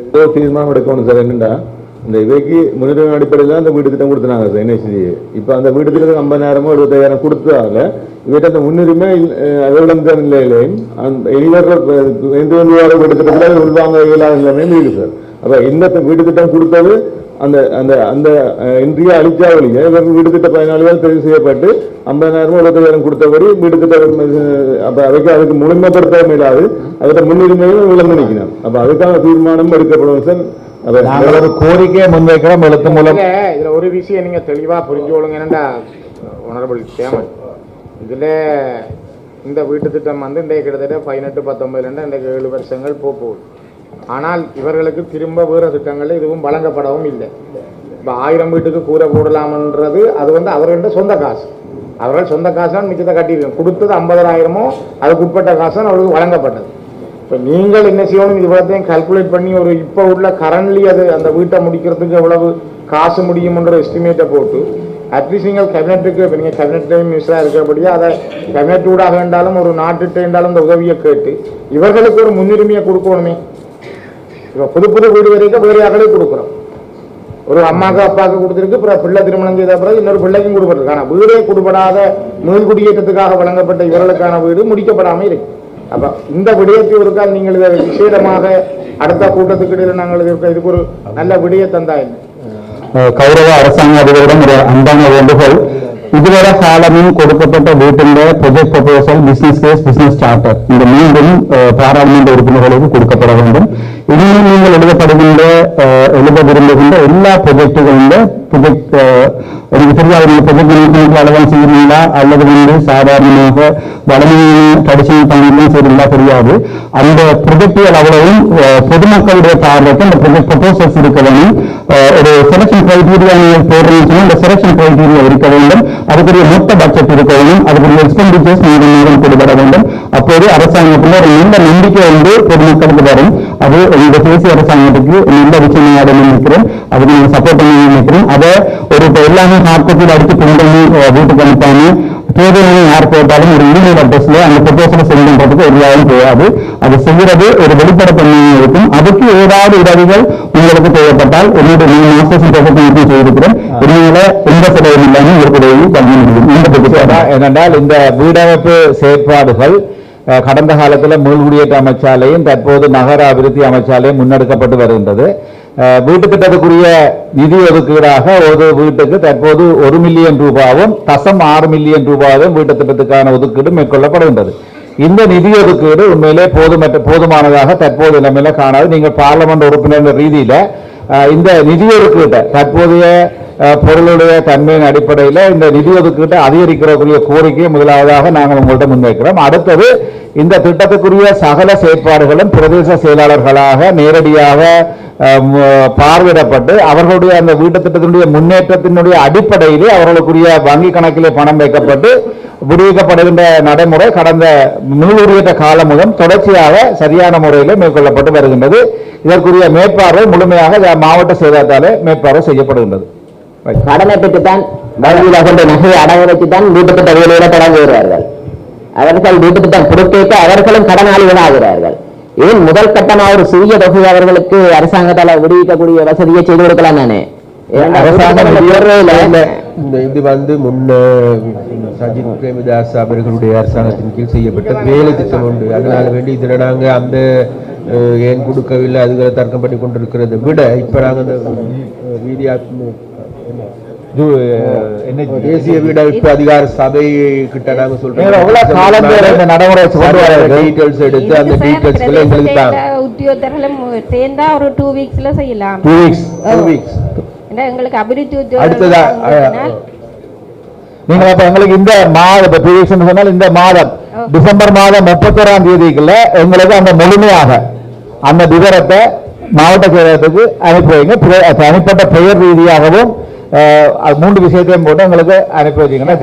ஏதோ தீர்மானம் எடுக்கணும் சார். என்னண்டா இந்த இவைக்கு முன்னுரிமை அடிப்படையில் அந்த வீடு திட்டம் கொடுத்தாங்க சார் NHC. இப்போ அந்த வீடு திட்டத்துக்கு 50,000 75,000 கொடுத்ததால இவற்றை அந்த முன்னுரிமை விளங்க நிலையிலையும் அந்த இனிவர வீடு திட்டத்தில் உள்வாங்க இயலாத நிலைமையும் இருக்கு சார். அப்போ இந்த வீடு திட்டம் கொடுத்தது அந்த அந்த அந்த இன்றைய அளிச்சாவளியை இவர்கள் வீடு திட்ட பயனாளிகள் தெரிவு செய்யப்பட்டு 50,000 75,000 கொடுத்தபடி வீடு திட்டம் அப்போ அதுக்கு முழுமைப்படுத்த முடியாது. அதோட முன்னுரிமையும் விளங்க நிற்கணும். அப்போ அதுக்கான தீர்மானம் எடுக்கப்படும் சார். ஒரு கோரிக்கையை முன்வைக்கிறோம் எழுத்து மூலம். இதுல ஒரு விஷயம் நீங்க தெளிவா புரிஞ்சுக்கொள்ளுங்க. என்னண்டா ஒனரபிள் சேமன், இதுல இந்த வீட்டு திட்டம் வந்து இந்த கிட்டத்தட்ட 18-19 இந்த 7 வருஷங்கள் போகுது. ஆனால் இவர்களுக்கு திரும்ப வேறு திட்டங்கள் இதுவும் வழங்கப்படவும் இல்லை. இப்போ 1000 வீட்டுக்கு கூரை போடலாம்ன்றது அது வந்து அவர்கள்ட்ட சொந்த காசு. அவர்கள் சொந்த காசான் மிச்சத்தை கட்டியிருக்கோம். கொடுத்தது 50,000 அதுக்கு உட்பட்ட காசான் அவர்களுக்கு வழங்கப்பட்டது. இப்போ நீங்கள் என்ன செய்யணும், இது இவ்வளோத்தையும் கால்குலேட் பண்ணி ஒரு இப்போ உள்ள கரண்ட்லி அது அந்த வீட்டை முடிக்கிறதுக்கு எவ்வளவு காசு முடியும்ன்ற எஸ்டிமேட்டை போட்டு அட்லீஸ்ட் நீங்கள் கேபினெட்டுக்கு இப்போ நீங்கள் கேபினெட் மினிஸ்டராக இருக்கிறபடியாக அதை கேபினெட் ஊடாக வேண்டாலும் ஒரு நாட்டுகிட்ட இருந்தாலும் இந்த உதவியை கேட்டு இவர்களுக்கு ஒரு முன்னுரிமையை கொடுக்கணுமே. இப்போ புது வீடு வரைக்கும் வேறு யார்களே கொடுக்குறோம். ஒரு அம்மாவுக்கு அப்பாவுக்கு கொடுத்துருக்கு, அப்புறம் பிள்ளை திருமணம் செய்த பிறகு இன்னொரு பிள்ளைக்கும் கொடுப்பது. ஆனால் வீடே கொடுப்படாத மீள்குடியேற்றத்துக்காக வழங்கப்பட்ட இவர்களுக்கான வீடு முடிக்கப்படாமல் இருக்கு. அப்போ இந்த விடயத்தை ஒருக்கால் நீங்கள் இதை விசேடமாக அடுத்த கூட்டத்துக்கு இடையில் நாங்கள் இதுக்கு ஒரு நல்ல விடய தந்தாய். கௌரவ அரசாங்க அதிபரிடம் ஒரு அன்பான வேண்டுகோள். இதுவரை காலமும் கொடுக்கப்பட்ட வீட்டின் project proposal, business case, business charter இந்த மீண்டும் பாராளுமன்ற உறுப்பினர்களுக்கு கொடுக்கப்பட வேண்டும். இனியும் நீங்கள் எழுத விரும்புகின்ற எல்லா ப்ரொஜெக்டுகளின் ப்ரொஜெக்ட் எனக்கு தெரியாது, ப்ரொஜெக்ட் அளவன் செய்யறீங்களா அல்லது வந்து சாதாரணமாக வளமையான ட்ரெடிஷனல் பண்ணிலாம் செய்யறீங்களா தெரியாது. அந்த ப்ரொஜெக்டுகள் அவ்வளவும் பொதுமக்களுடைய பார்வைக்கு அந்த ப்ரொஜெக்ட் ப்ரொபோசல்ஸ் இருக்க வேண்டும். ஒரு செலக்ஷன் கிரைட்டீரியா நீங்கள் போடுறீங்கன்னா இந்த செலக்ஷன் கிரைட்டீரியா இருக்க வேண்டும். அதுக்குரிய மொத்த பட்ஜெட் இருக்க வேண்டும். அதுக்குரிய எக்ஸ்பெண்டிச்சர்ஸ் நேரம் கொடுபட வேண்டும். அப்போது அரசாங்கத்தில் ஒரு நல்ல நம்பிக்கை வந்து பொதுமக்களுக்கு வரும். அது இந்த தேசிய அரசாங்கத்துக்கு நல்ல விஷயமாக நினைக்கிறேன். அதுக்கு நீங்கள் சப்போர்ட் பண்ணி நினைக்கிறேன். அதை ஒரு எல்லாமே ஹார்ட் காப்பியில் அடித்து பின்னி வீட்டுக்கு அனுப்பாம தேவையான யார் போட்டாலும் ஒரு இமெயில் அட்ரஸ்ல அந்த ப்ரொபோசலை சென்ட் பண்றதுக்கு ஒரு யாரும் போகாது. அது செய்கிறது ஒரு வெளிப்படைத்தன்மையாக இருக்கும். அதுக்கு ஏதாவது உதவிகள் உங்களுக்கு தேவைப்பட்டால் என்னுடைய மாஸ்டர்ஸ் ப்ரொஃபஷன் செய்திருக்கிறேன். என்னையில எந்த செலவும் இல்லாமல் உங்களுக்கு உதவி பண்ண முடியும். ஏனென்றால் இந்த வீடமைப்பு செயற்பாடுகள் கடந்த காலத்தில் மீள்குடியேற்ற அமைச்சாலையும் தற்போது நகர அபிவிருத்தி அமைச்சாலையும் முன்னெடுக்கப்பட்டு வருகின்றது. வீட்டு திட்டத்துக்குரிய நிதி ஒதுக்கீடாக ஒரு வீட்டுக்கு தற்போது 1 மில்லியன் ரூபாவும் 0.6 மில்லியன் ரூபாயும் வீட்டு திட்டத்துக்கான ஒதுக்கீடு மேற்கொள்ளப்படுகின்றது. இந்த நிதி ஒதுக்கீடு உண்மையிலே போதுமானதாக தற்போது நிலைமையில காணாது. நீங்கள் பார்லமெண்ட் உறுப்பினர் ரீதியில இந்த நிதி ஒதுக்கீட்டை தற்போதைய பொருளுடைய தன்மையின் அடிப்படையில் இந்த நிதி ஒதுக்கீட்டை அதிகரிக்கிறக்கூடிய கோரிக்கையை முதலாவதாக நாங்கள் உங்கள்கிட்ட முன்வைக்கிறோம். அடுத்தது இந்த திட்டத்துக்குரிய சகல செயற்பாடுகளும் பிரதேச செயலாளர்களாக நேரடியாக பார்வையிடப்பட்டு அவர்களுடைய அந்த வீட்டு திட்டத்தினுடைய முன்னேற்றத்தினுடைய அடிப்படையிலே அவர்களுக்குரிய வங்கி கணக்கிலே பணம் வைக்கப்பட்டு விடுவிக்கப்படுகின்ற நடைமுறை கடந்த மீள்குடியேற்ற காலம் முதல் தொடர்ச்சியாக சரியான முறையில் மேற்கொள்ளப்பட்டு வருகின்றது. இதற்குரிய மேற்பார்வை முழுமையாக மாவட்ட செயலாளராலே மேற்பார்வை செய்யப்படுகின்றது. கடனை பெற்றுத்தான் வங்கியில் அகன்ற நகையை அடகு வைத்துத்தான் வீட்டு திட்ட வேலையில தொடங்குகிறார்கள். அவர்கள் வீட்டு திட்டம் கொடுக்க அவர்களும் கடனாளிகள் ஆகிறார்கள். ஏன் முதல் கட்டமாக ஒரு சிறிய தொகை அவர்களுக்கு அரசாங்கத்தால் விடுவிக்கக்கூடிய வசதியை செய்து கொடுக்கலாம் தானே. இது வந்து முன்ன சஜித் பிரேமதாஸ் அவர்களுடைய அரசாங்கத்தின் கீழ் செய்யப்பட்ட வேலை திட்டம் உண்டு. அதனால வேண்டி இதுல நாங்க அந்த ஏன் கொடுக்கவில்லை அதுகளை தர்க்கம் பண்ணி கொண்டிருக்கிறத விட இப்ப நாங்க அந்த தேசிய வீடமைப்பு அதிகார சபை கிட்ட நாங்க சொல்றோம் டீடைல்ஸ் எடுத்து அந்த டீடைல்ஸ்ல எங்களுக்கு தான் உத்தியோகத்தர்களும் சேர்ந்தா ஒரு 2 வீக்ஸ்ல செய்யலாம். 2 வீக்ஸ் எங்களுக்கு அபிவிருத்தி உத்தியோகம் அடுத்ததா நீங்க அப்ப எங்களுக்கு இந்த மாதம் சொன்னால் இந்த மாதம் டிசம்பர் மாதம் 31ஆம் தேதிக்குள்ள எங்களுக்கு அந்த முழுமையாக அந்த விவரத்தை மாவட்ட செயலகத்துக்கு அனுப்பி வைங்க. தனிப்பட்ட பெயர் ரீதியாகவும் 3 விஷயத்தையும் போட்டு எங்களுக்கு அனுப்பி வச்சீங்கன்னா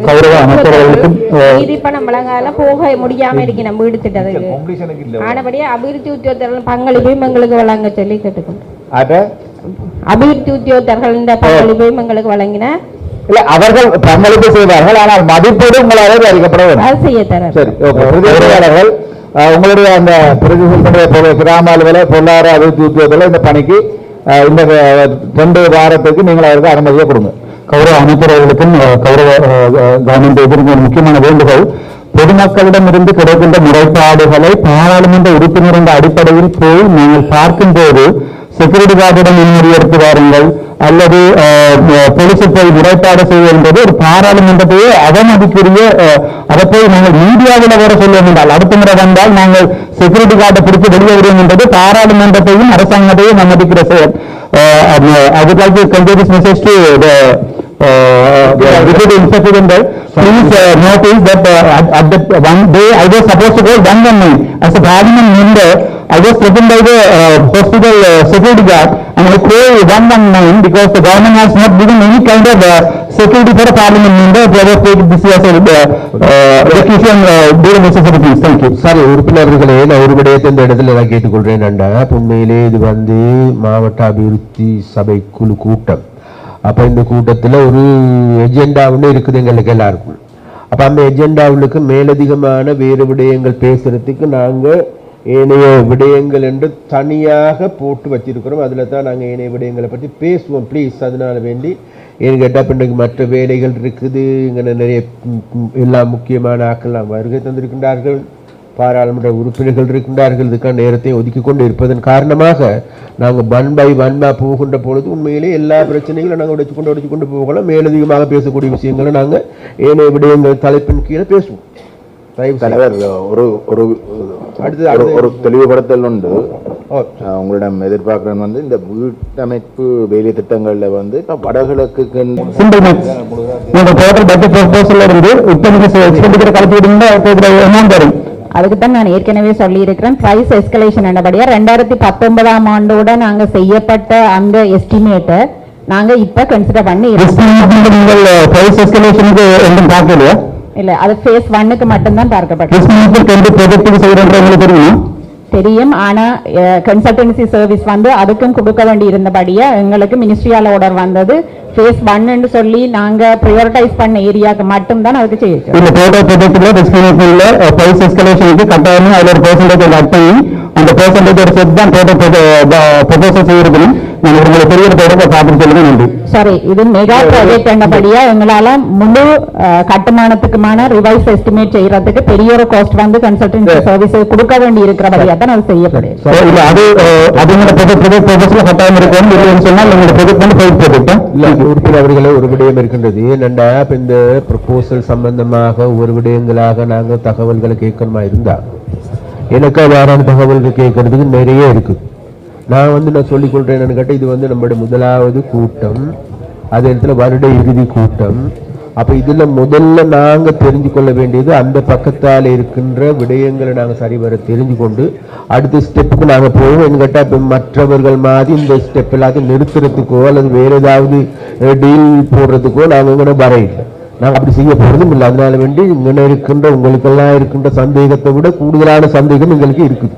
கௌரவ அமைச்சர்களுக்கும் நிதி பணம் வழங்கால போக முடியாம இருக்கு நம்ம வீடு திட்டத்துக்கு. ஆனபடியே அபிவிருத்தி உத்தியோகத்தர்கள் பங்களிப்பையும் எங்களுக்கு வழங்க சொல்லி கேட்டுக்கொண்டோம். அபிவிருத்தி உத்தியோகத்தர்கள் இந்த பங்களிப்பையும் எங்களுக்கு வழங்கின. இல்ல அவர்கள் பங்களிப்பு செய்வார்கள், ஆனால் மதிப்பீடு உங்களால் அறிக்கப்பட வேண்டும். அது செய்ய தர. சரி, பிரதிநிதியாளர்கள் உங்களுடைய அந்த பிரதிநிதிகளுடைய கிராம அலுவல பொருளாதார அபிவிருத்தி உத்தியோகத்தில் இந்த பணிக்கு இந்த 2 வாரத்துக்கு நீங்கள் அவருக்கு அனுமதியை கொடுங்க. கௌரவ அமைச்சர் அவர்களுக்கும் கௌரவ கவர்மெண்ட் எதிர்ப்பு முக்கியமான வேண்டுகோள், பொதுமக்களிடமிருந்து கிடைக்கின்ற முறைப்பாடுகளை பாராளுமன்ற உறுப்பினர் என்ற அடிப்படையில் போய் நாங்கள் பார்க்கும்போது செக்யூரிட்டி கார்டிடம் முன்மொழியெடுத்து வாருங்கள் அல்லது போலீஸை போய் முறைப்பாடு செய்ய என்பது ஒரு பாராளுமன்றத்தையே அவமதிக்குரிய. அதை போய் நாங்கள் மீடியாவில் வேற சொல்லுவோம் என்றால் அடுத்த முறை வந்தால் நாங்கள் செக்யூரிட்டி கார்டை பிடித்து வெளியே வருவோம் என்பது பாராளுமன்றத்தையும் அரசாங்கத்தையும் அவமதிக்கிற செயல். I would like to convey this message to the deputy inspector general. Please notice that at that one day I was supposed to go 119 as a parliament member. I was threatened by the hospital security guard and I called 119 because the government has not given any kind of security for a parliament member to ever take this as a execution during necessary things. Thank you. Sorry உறுப்பினர்களே, நான் ஒரு விடயத்தை இந்த இடத்துல நான் கேட்டுக்கொள்றேன். உண்மையிலே இது மாவட்ட அபிவிருத்தி சபை குழு கூட்டம். அப்ப இந்த கூட்டத்தில் ஒரு எஜெண்டா ஒன்று இருக்குது எங்களுக்கு எல்லாருக்கும். அப்ப அந்த எஜெண்டாவுக்கு மேலதிகமான வேறு விடயங்கள் பேசுறதுக்கு நாங்கள் ஏனைய விடயங்கள் என்று தனியாக போட்டு வச்சிருக்கிறோம். அதில் தான் நாங்கள் ஏனைய விடயங்களை பற்றி பேசுவோம் ப்ளீஸ். அதனால வேண்டி ஏன்னு கேட்டால் இன்றைக்கு மற்ற வேலைகள் இருக்குது, இங்கே நிறைய எல்லா முக்கியமான ஆக்கெல்லாம் வருகை தந்திருக்கின்றார்கள், பாராளுமன்ற உறுப்பினர்கள் இருக்கின்றார்கள். இதுக்கான நேரத்தை ஒதுக்கி கொண்டு இருப்பதன் காரணமாக நாங்கள் ஒன் பை ஒன்னா போகின்ற பொழுது உண்மையிலே எல்லா பிரச்சனைகளும் நாங்கள் உடைச்சு கொண்டு போகலாம். மேலதிகமாக பேசக்கூடிய விஷயங்களை நாங்கள் ஏனைய விடயங்கள் தலைப்பின் கீழே பேசுவோம். தலைவர், ஒரு தெளிவுபடுத்தல் உண்டு. உங்களிடம் எதிர்பார்க்கிறேன் இந்த வீட்டமைப்பு வேலை திட்டங்கள்ல இப்ப வடகிழக்கு அதுக்குத்தான் நான் ஏற்கனவே சொல்லி இருக்கிறேன். பிரைஸ் எஸ்கலேஷன் என்னபடியா 2019ஆம் ஆண்டோட நாங்க செய்யப்பட்ட அந்த எஸ்டிமேட்டை நாங்க இப்ப கன்சிடர் பண்ணி இல்ல, அது ஃபேஸ் 1க்கு மட்டும்தான் பார்க்கப்பட்டது. தெரியும், ஆனா கன்சல்டன்சி சர்வீஸ் அதுக்கும் கொடுக்க வேண்டி இருந்தபடியா எங்களுக்கு மினிஸ்ட்ரியால ஆர்டர் வந்தது. ஃபேஸ் 1 ன்னு சொல்லி நாங்க பிரையாரிட்டைஸ் பண்ண ஏரியாக்கு மட்டும் தான் அதுக்கு செய்யணும். இந்த டோட்டல் ப்ராஜெக்ட்ல எஸ்டிமேட்ல பிரைஸ் எஸ்கலேஷனுக்கு கட்டாயமா அதுல ஒரு பெர்சன்டேஜ் ஆட் பண்ணி அந்த பெர்சன்டேஜ் ஒரு செட் தான் டோட்டல் ப்ரொபோசல் செய்யணும். நான் உங்களுக்கு பெரிய தடவை பார்த்து சொல்லுங்க. நன்றி. சாரி, இது மெகா ப்ராஜெக்ட் என்னபடியா எங்களால முழு கட்டுமானத்துக்குமான ரிவைஸ் எஸ்டிமேட் செய்யறதுக்கு பெரிய ஒரு காஸ்ட் கன்சல்டன்சி சர்வீஸ் கொடுக்க வேண்டி இருக்கிறபடியா தான் அது செய்யப்படுது. உறுப்பினர்களே, ஒரு விடயம் இருக்கின்றது. ஏனென்றா இந்த ப்ரொபோசல் சம்பந்தமாக ஒரு விடயங்களாக நாங்கள் தகவல்களை கேட்கணுமா இருந்தா எனக்கு வேறான தகவல்கள் கேட்கறதுக்கு நிறைய இருக்குது. நான் சொல்லிக் கொள்றேன் கேட்ட இது நம்மளுடைய முதலாவது கூட்டம், அதே இடத்துல வருட இறுதி கூட்டம். அப்ப இதுல முதல்ல நாங்க தெரிஞ்சு கொள்ள வேண்டியது அந்த பக்கத்தால் இருக்கின்ற விடயங்களை நாங்க சரிவர தெரிஞ்சு கொண்டு அடுத்த ஸ்டெப்புக்கு நாங்க போவோம். கேட்டா இப்ப மற்றவர்கள் மாதிரி இந்த ஸ்டெப் எல்லாத்தையும் நிறுத்துறதுக்கோ அல்லது வேற ஏதாவது டீல் போடுறதுக்கோ நாங்க வரையில்லை. நாங்க அப்படி செய்ய போறதும் இல்லை. அதனால வேண்டி இங்கே இருக்கின்ற உங்களுக்கெல்லாம் இருக்கின்ற சந்தேகத்தை விட கூடுதலான சந்தேகம் எங்களுக்கு இருக்குது,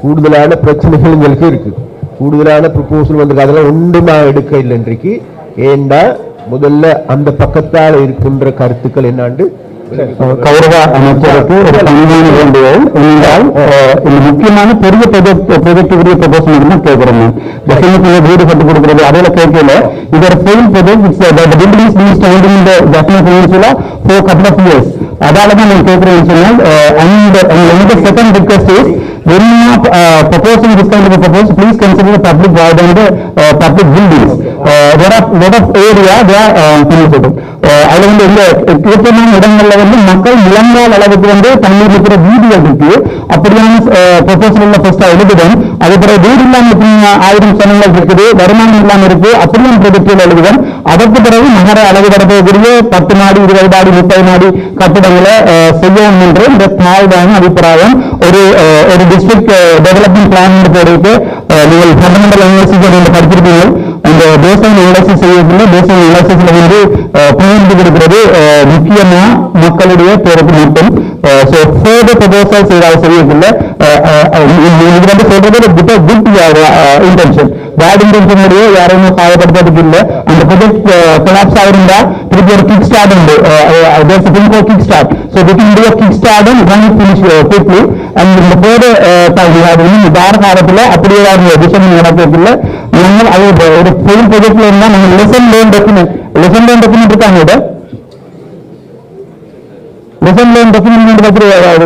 கூடுதலான பிரச்சனைகள் எங்களுக்கு இருக்கு, கூடுதலான ப்ரொபோசல் அதெல்லாம் ஒன்றுமா எடுக்க இல்லை இன்றைக்கு. ஏண்டா முதல்ல அந்த பக்கத்தால் இருக்கின்ற கருத்துக்கள் என்னாண்டு கௌரவ அமைச்சருக்கு ஒரு பணியான வேண்டுகோள் என்றால் இந்த முக்கியமான பெரிய ப்ராஜெக்ட் ப்ரொபோசல் தான் கேட்கிறோம். வீடு கட்டி கொடுக்கிறது அதில் கேட்கல. இதோட ஃபெயில் ப்ராஜெக்ட் அதாலதான் நான் கேட்கிறேன்னு சொன்னால் second request is when you are proposing this kind of a proposal, please consider the public void and the public buildings. There are lot of area they are penetrated. அதில் இந்த முக்கியமான இடங்கள்ல மக்கள் இளங்கால் அளவுக்கு தண்ணீர் இருக்கிற வீடுகள் இருக்கு. அப்படியான ப்ரொபோசல் ஃபர்ஸ்ட் எழுதுவேன். அது பிறகு வீடு இல்லாமல் 1000 சனங்கள் இருக்குது, வருமானம் இல்லாமல் இருக்கு, அப்படியான ப்ராஜெக்டுகள் எழுதுவேன். அதற்கு பிறகு நகர அளவுபடக்கூடிய 10 மாடி 20 மாடி 30 மாடி கட்டிடங்களை செய்யவும் என்று இந்த தாழ்வான அபிப்பிராயம். ஒரு டிஸ்ட்ரிக்ட் டெவலப்மெண்ட் பிளான் போடுறது நீங்கள் ஃபண்டமெண்டல் அனாலிசிஸ் படிச்சிருப்பீங்க. அந்த பேஸ்லைன் அனாலிசிஸ் செய்யறதுல பேஸ்லைன் அனாலிசிஸ்ல புரிந்து கொடுக்கிறது முக்கியமா மக்களுடைய பேருக்கு மட்டும். ஸோ ஃபர்தர் ப்ரொபோசல்ஸ் ஏதாவது செய்யறதுல இது சொல்றது குட் இன்டென்ஷன். பேட் இன்டென்ஷனோடய யாரையும் காயப்படுத்துறதுக்கு இல்லை. அந்த ப்ராஜெக்ட் கொலாப்ஸ் ஆகிருந்தா திருப்பி ஒரு கிக் ஸ்டார்ட் உண்டு. Kick start. So we can do a kick start and run it finish quickly. And இந்த போது வார காலத்தில் அப்படியே டிசைன் நடக்கிறதுல நீங்கள் அது ஒரு ஃபுல் ப்ராஜெக்ட்ல இருந்தால் நம்ம லெசன் லேர்ன் டாக்குமெண்ட் இருக்காங்க. லெசன் லேர்ன் டாக்குமெண்ட்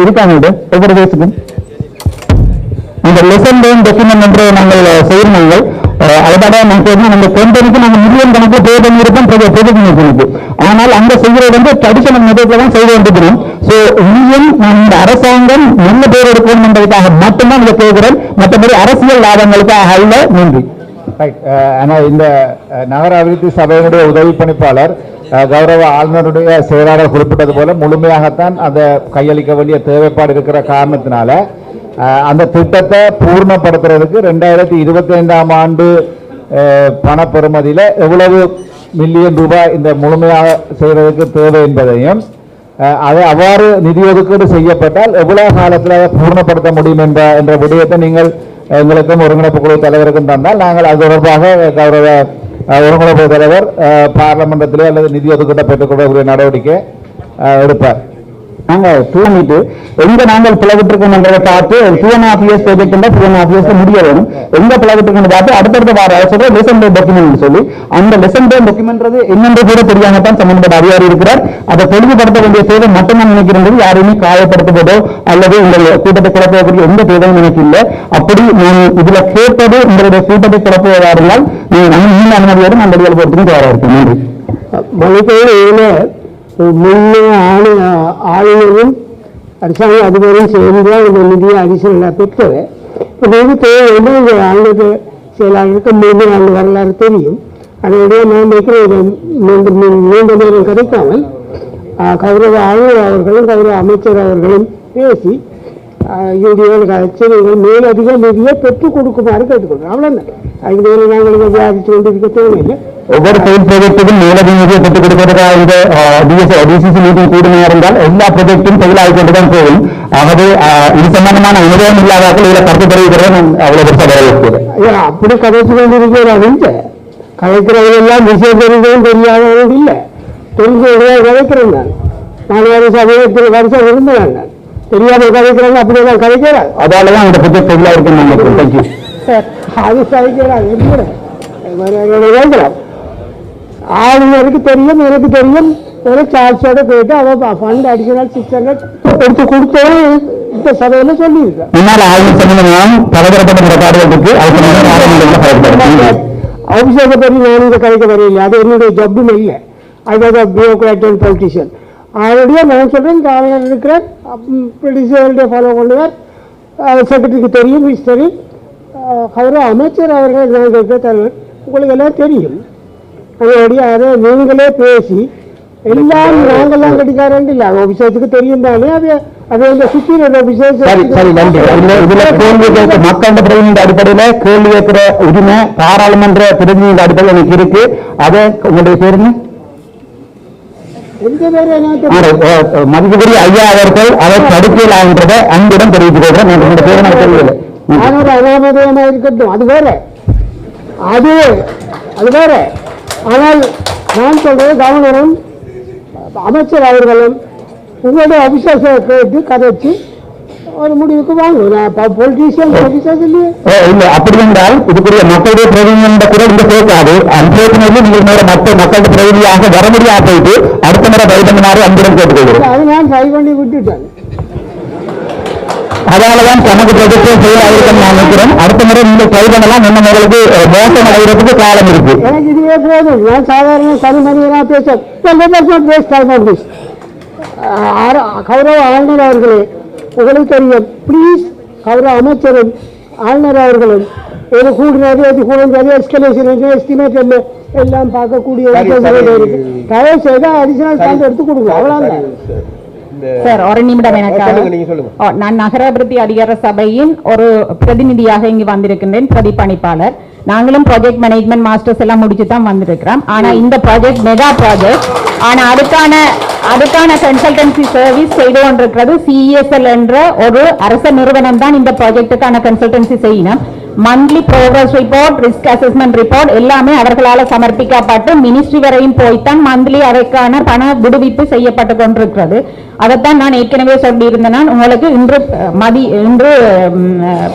இருக்காங்க ஒவ்வொரு வயசுக்கும். அந்த லெசன் லேர்ன் டாக்குமெண்ட் என்று நாங்கள் செய்யணும். அதோட நம்ம கம்பெனிக்கு நாங்கள் மில்லியன் கணக்கு பே பண்ணியிருப்போம் ப்ராஜெக்ட். ஆனால் அங்க செய்யறது ட்ரெடிஷனல் மெத்தட்ல தான் செய்து கொண்டிருக்கிறோம். ஸோ இந்தியன் இந்த அரசாங்கம் நல்ல பேர் எடுக்கணும் என்பதற்காக மட்டும்தான் இதை கேட்கிறேன். மற்றபடி அரசியல் லாபங்களுக்காக அல்ல. நன்றி. இந்த நகர அபிவிருத்தி சபையினுடைய உதவி பணிப்பாளர் கௌரவ ஆளுநருடைய செயலாளர் குறிப்பிட்டது போல முழுமையாகத்தான் அந்த கையளிக்க வேண்டிய தேவைப்பாடு இருக்கிற காரணத்தினால அந்த திட்டத்தை பூர்ணப்படுத்துறதுக்கு 2025ஆம் ஆண்டு பண பெறுமதியில் எவ்வளவு மில்லியன் ரூபாய் இந்த முழுமையாக செய்வதற்கு தேவை என்பதையும் அதை அவ்வாறு நிதி ஒதுக்கீடு செய்யப்பட்டால் எவ்வளவு காலத்தில் அதை பூர்ணப்படுத்த முடியும் என்ற விடயத்தை நீங்கள் எங்களுக்கும் ஒருங்கிணைப்பு குழு தலைவருக்கும் தந்தால் நாங்கள் அது தொடர்பாக கௌரவ ஒருங்கிணைப்பு தலைவர் பார்லமெண்டத்திலே அல்லது நிதி ஒதுக்கீட்டை பெற்றுக்கொள்ளக்கூடிய நடவடிக்கை எடுப்பார். நாங்கள் தூங்கிட்டு எங்க நாங்கள் பிளவிட்டிருக்கோம் என்றதை பார்த்து 2.5 years ப்ராஜெக்ட் 2.5 years முடிய வேணும். எங்க பிளவிட்டிருக்கோம் பார்த்து அடுத்தடுத்த வார சொல்ற லெசன் டே டாக்குமெண்ட் சொல்லி அந்த லெசன் டே டாக்குமெண்ட் என்னென்று கூட தெரியாமத்தான் சம்பந்தப்பட்ட அதிகாரி இருக்கிறார். அதை தெளிவுபடுத்த வேண்டிய தேவை மட்டும்தான் நினைக்கிறது. யாரையுமே காயப்படுத்துவதோ அல்லது உங்கள் கூட்டத்தை குழப்பக்கூடிய எந்த தேவையும் எனக்கு இல்லை. அப்படி நான் இதுல கேட்டது உங்களுடைய கூட்டத்தை குழப்பவதாக இருந்தால் நீங்கள் அனுமதியோடு நான் வெளியில் போறதுக்கு தயாராக இருக்கேன். நன்றி. முன்னே ஆளுநரும் அரசாங்க அதிபரும் சேர்ந்து இந்த நிதியை அதிசயம் பெற்றது. இப்போ தேவை இந்த ஆளுநர் செயலாளருக்கு 3 ஆண்டு வரலாறு தெரியும். அதனுடைய நான் நினைக்கிறேன் நீண்ட நேரம் கிடைக்காமல் கௌரவ ஆளுநர் அவர்களும் கௌரவ அமைச்சர் அவர்களும் பேசி யூடிஎல் மேலதிக நிதியை பெற்றுக் கொடுக்குமாறு கேட்டுக்கொள்கிறோம். அவ்வளோதான். அதுக்கு மேலே நாங்கள் இதை விவாதித்து கொண்டிருக்க தேவையில்லை. ஒவ்வொரு செயல் ப்ராஜெக்டுக்கும் மேலதிக நிதியை பெற்றுக் கொடுப்பதற்காக இந்த டிசிசி மீட்டிங் கூடுமையாக இருந்தால் எல்லா ப்ராஜெக்டும் செயலாகி கொண்டுதான் போகும். ஆகவே இது சம்பந்தமான அனுபவம் இல்லாதாக்கள் இதில் கருத்து தெரிவிக்கிறேன். அவ்வளவு பெருசாக வரவேற்கிறேன். அப்படி கதைச்சு கொண்டிருக்கிறாங்க. கலைக்கிறவர்களெல்லாம் விஷயம் தெரிஞ்சதும் தெரியாதவர்கள் இல்லை. தெரிஞ்சவர்களாக கலைக்கிறேன். நான் வருஷம் இருந்தேன். தெரியாத கதைக்கிறாங்க. அப்படியெல்லாம் கதைக்கிறார். அதாலதான் அந்த ப்ராஜெக்ட் ஃபெயிலாக இருக்குன்னு நினைக்கிறேன். தேங்க்யூ. அது கதைக்கிறார். ஆளுநருக்கு தெரியும், எனக்கு தெரியும். ஒரு சார்ஜோட போயிட்டு அவன் ஃபண்ட் அடிஷனல் 600 எடுத்து கொடுத்தோம் இந்த சபையில சொல்லியிருக்கேன். அபிஷேக பற்றி நான் இங்க கதைக்க வரையில்லை. அது என்னுடைய ஜப்பும் இல்லை. அது பியூரோக்ராட் அண்ட் பொலிட்டிஷியன். ஆல்ரெடியா நான் சொல்றேன். ஆளுநர் இருக்கிறார், ப்ரொடியூசருடைய ஃபாலோ பண்ணுவார். செக்ரட்டரிக்கு தெரியும், ஹிஸ்டரி. கௌரவ அமைச்சர் அவர்கள் நான் கேட்க தலைவர் உங்களுக்கு எல்லாம் தெரியும். அதனுடைய அதை நீங்களே பேசி எல்லாம் நாங்கெல்லாம் கட்டிக்காரன் இல்லை. விஷயத்துக்கு தெரியும் தானே. அது அந்த சுற்றி மக்கள் பிரதிநிதி அடிப்படையில் கேள்வி கேட்கிற உரிமை பாராளுமன்ற பிரதிநிதி அடிப்படையில் எனக்கு இருக்கு. அதை உங்களுடைய பேருங்க மதிப்புக்குரிய ஐயா அவர்கள் அதை தடுக்கலான்றதை அன்புடன் தெரிவித்துக் கொள்கிறேன். அனாமதயமா இருக்கட்டும், அது வேற, அது வேற. ஆனால் நான் சொல்றது கவர்னரும் அமைச்சர் அவர்களும் உங்களுடைய அபிஷேக கேட்டு கதைச்சு ஒரு முடிவுக்கு வாங்க. பொலிட்டீஷியன் இல்ல அப்படி என்றால் இதுக்குரிய மக்களுடைய பிரதிநிதி கூட இங்க சேர்க்காது. அன்றைய நீங்கள் மக்களுடைய பிரதிநிதியாக வர முடியாது போயிட்டு அடுத்த முறை ட்ரை பண்ணினாரு அன்புடன் கேட்டுக்கொள்கிறேன். அது நான் ட்ரை பண்ணி விட்டுட்டேன். அதனாலதான் நமக்கு ப்ரொஜெக்ட் செய்யலாம் நான் நினைக்கிறேன். அடுத்த முறை நீங்கள் ட்ரை பண்ணலாம். நம்ம உங்களுக்கு மோசம் அடைகிறதுக்கு காலம் இருக்கு. எனக்கு இதுவே போதும். நான் சாதாரண சரி மனிதனா பேச கௌரவ ஆளுநர் அவர்களே உங்களுக்கு தெரியும். ப்ளீஸ் கௌரவ அமைச்சரும் ஆளுநர் அவர்களும் ஒரு கூடுதல் அது கூடுதல் எஸ்கலேஷன் எஸ்டிமேட் எல்லாம் பார்க்கக்கூடிய இருக்கு. தயவு செய்து அடிஷனல் ஃபண்ட் எடுத்து கொடுங்க. அவ்வளவுதான் சார். ஒரு நிமிடம் எனக்காக. நான் நகராபிவிருத்தி அதிகார சபையின் ஒரு பிரதிநிதியாக இங்கு வந்திருக்கின்றேன், பிரதிபலிப்பாளர். நாங்களும் ப்ராஜெக்ட் மேனேஜ்மெண்ட் மாஸ்டர்ஸ் எல்லாம் முடிச்சு தான் வந்திருக்கிறோம். ஆனா இந்த ப்ராஜெக்ட் மெகா ப்ராஜெக்ட். ஆனா அதுக்கான கன்சல்டன்சி சர்வீஸ் செய்து கொண்டிருக்கிறது CESL என்ற ஒரு அரசு நிறுவனம் தான் இந்த ப்ராஜெக்டுக்கான கன்சல்டன்சி செய்யணும். Monthly progress report, risk assessment report எல்லாமே அவர்களால் சமர்ப்பிக்கப்பட்டு மினிஸ்ட்ரி வரையும் போய்த்தான் மந்த்லி அவைக்கான பண விடுவிப்பு செய்யப்பட்டு கொண்டிருக்கிறது. அதைத்தான் நான் ஏற்கனவே சொல்லியிருந்தேன். உங்களுக்கு இன்று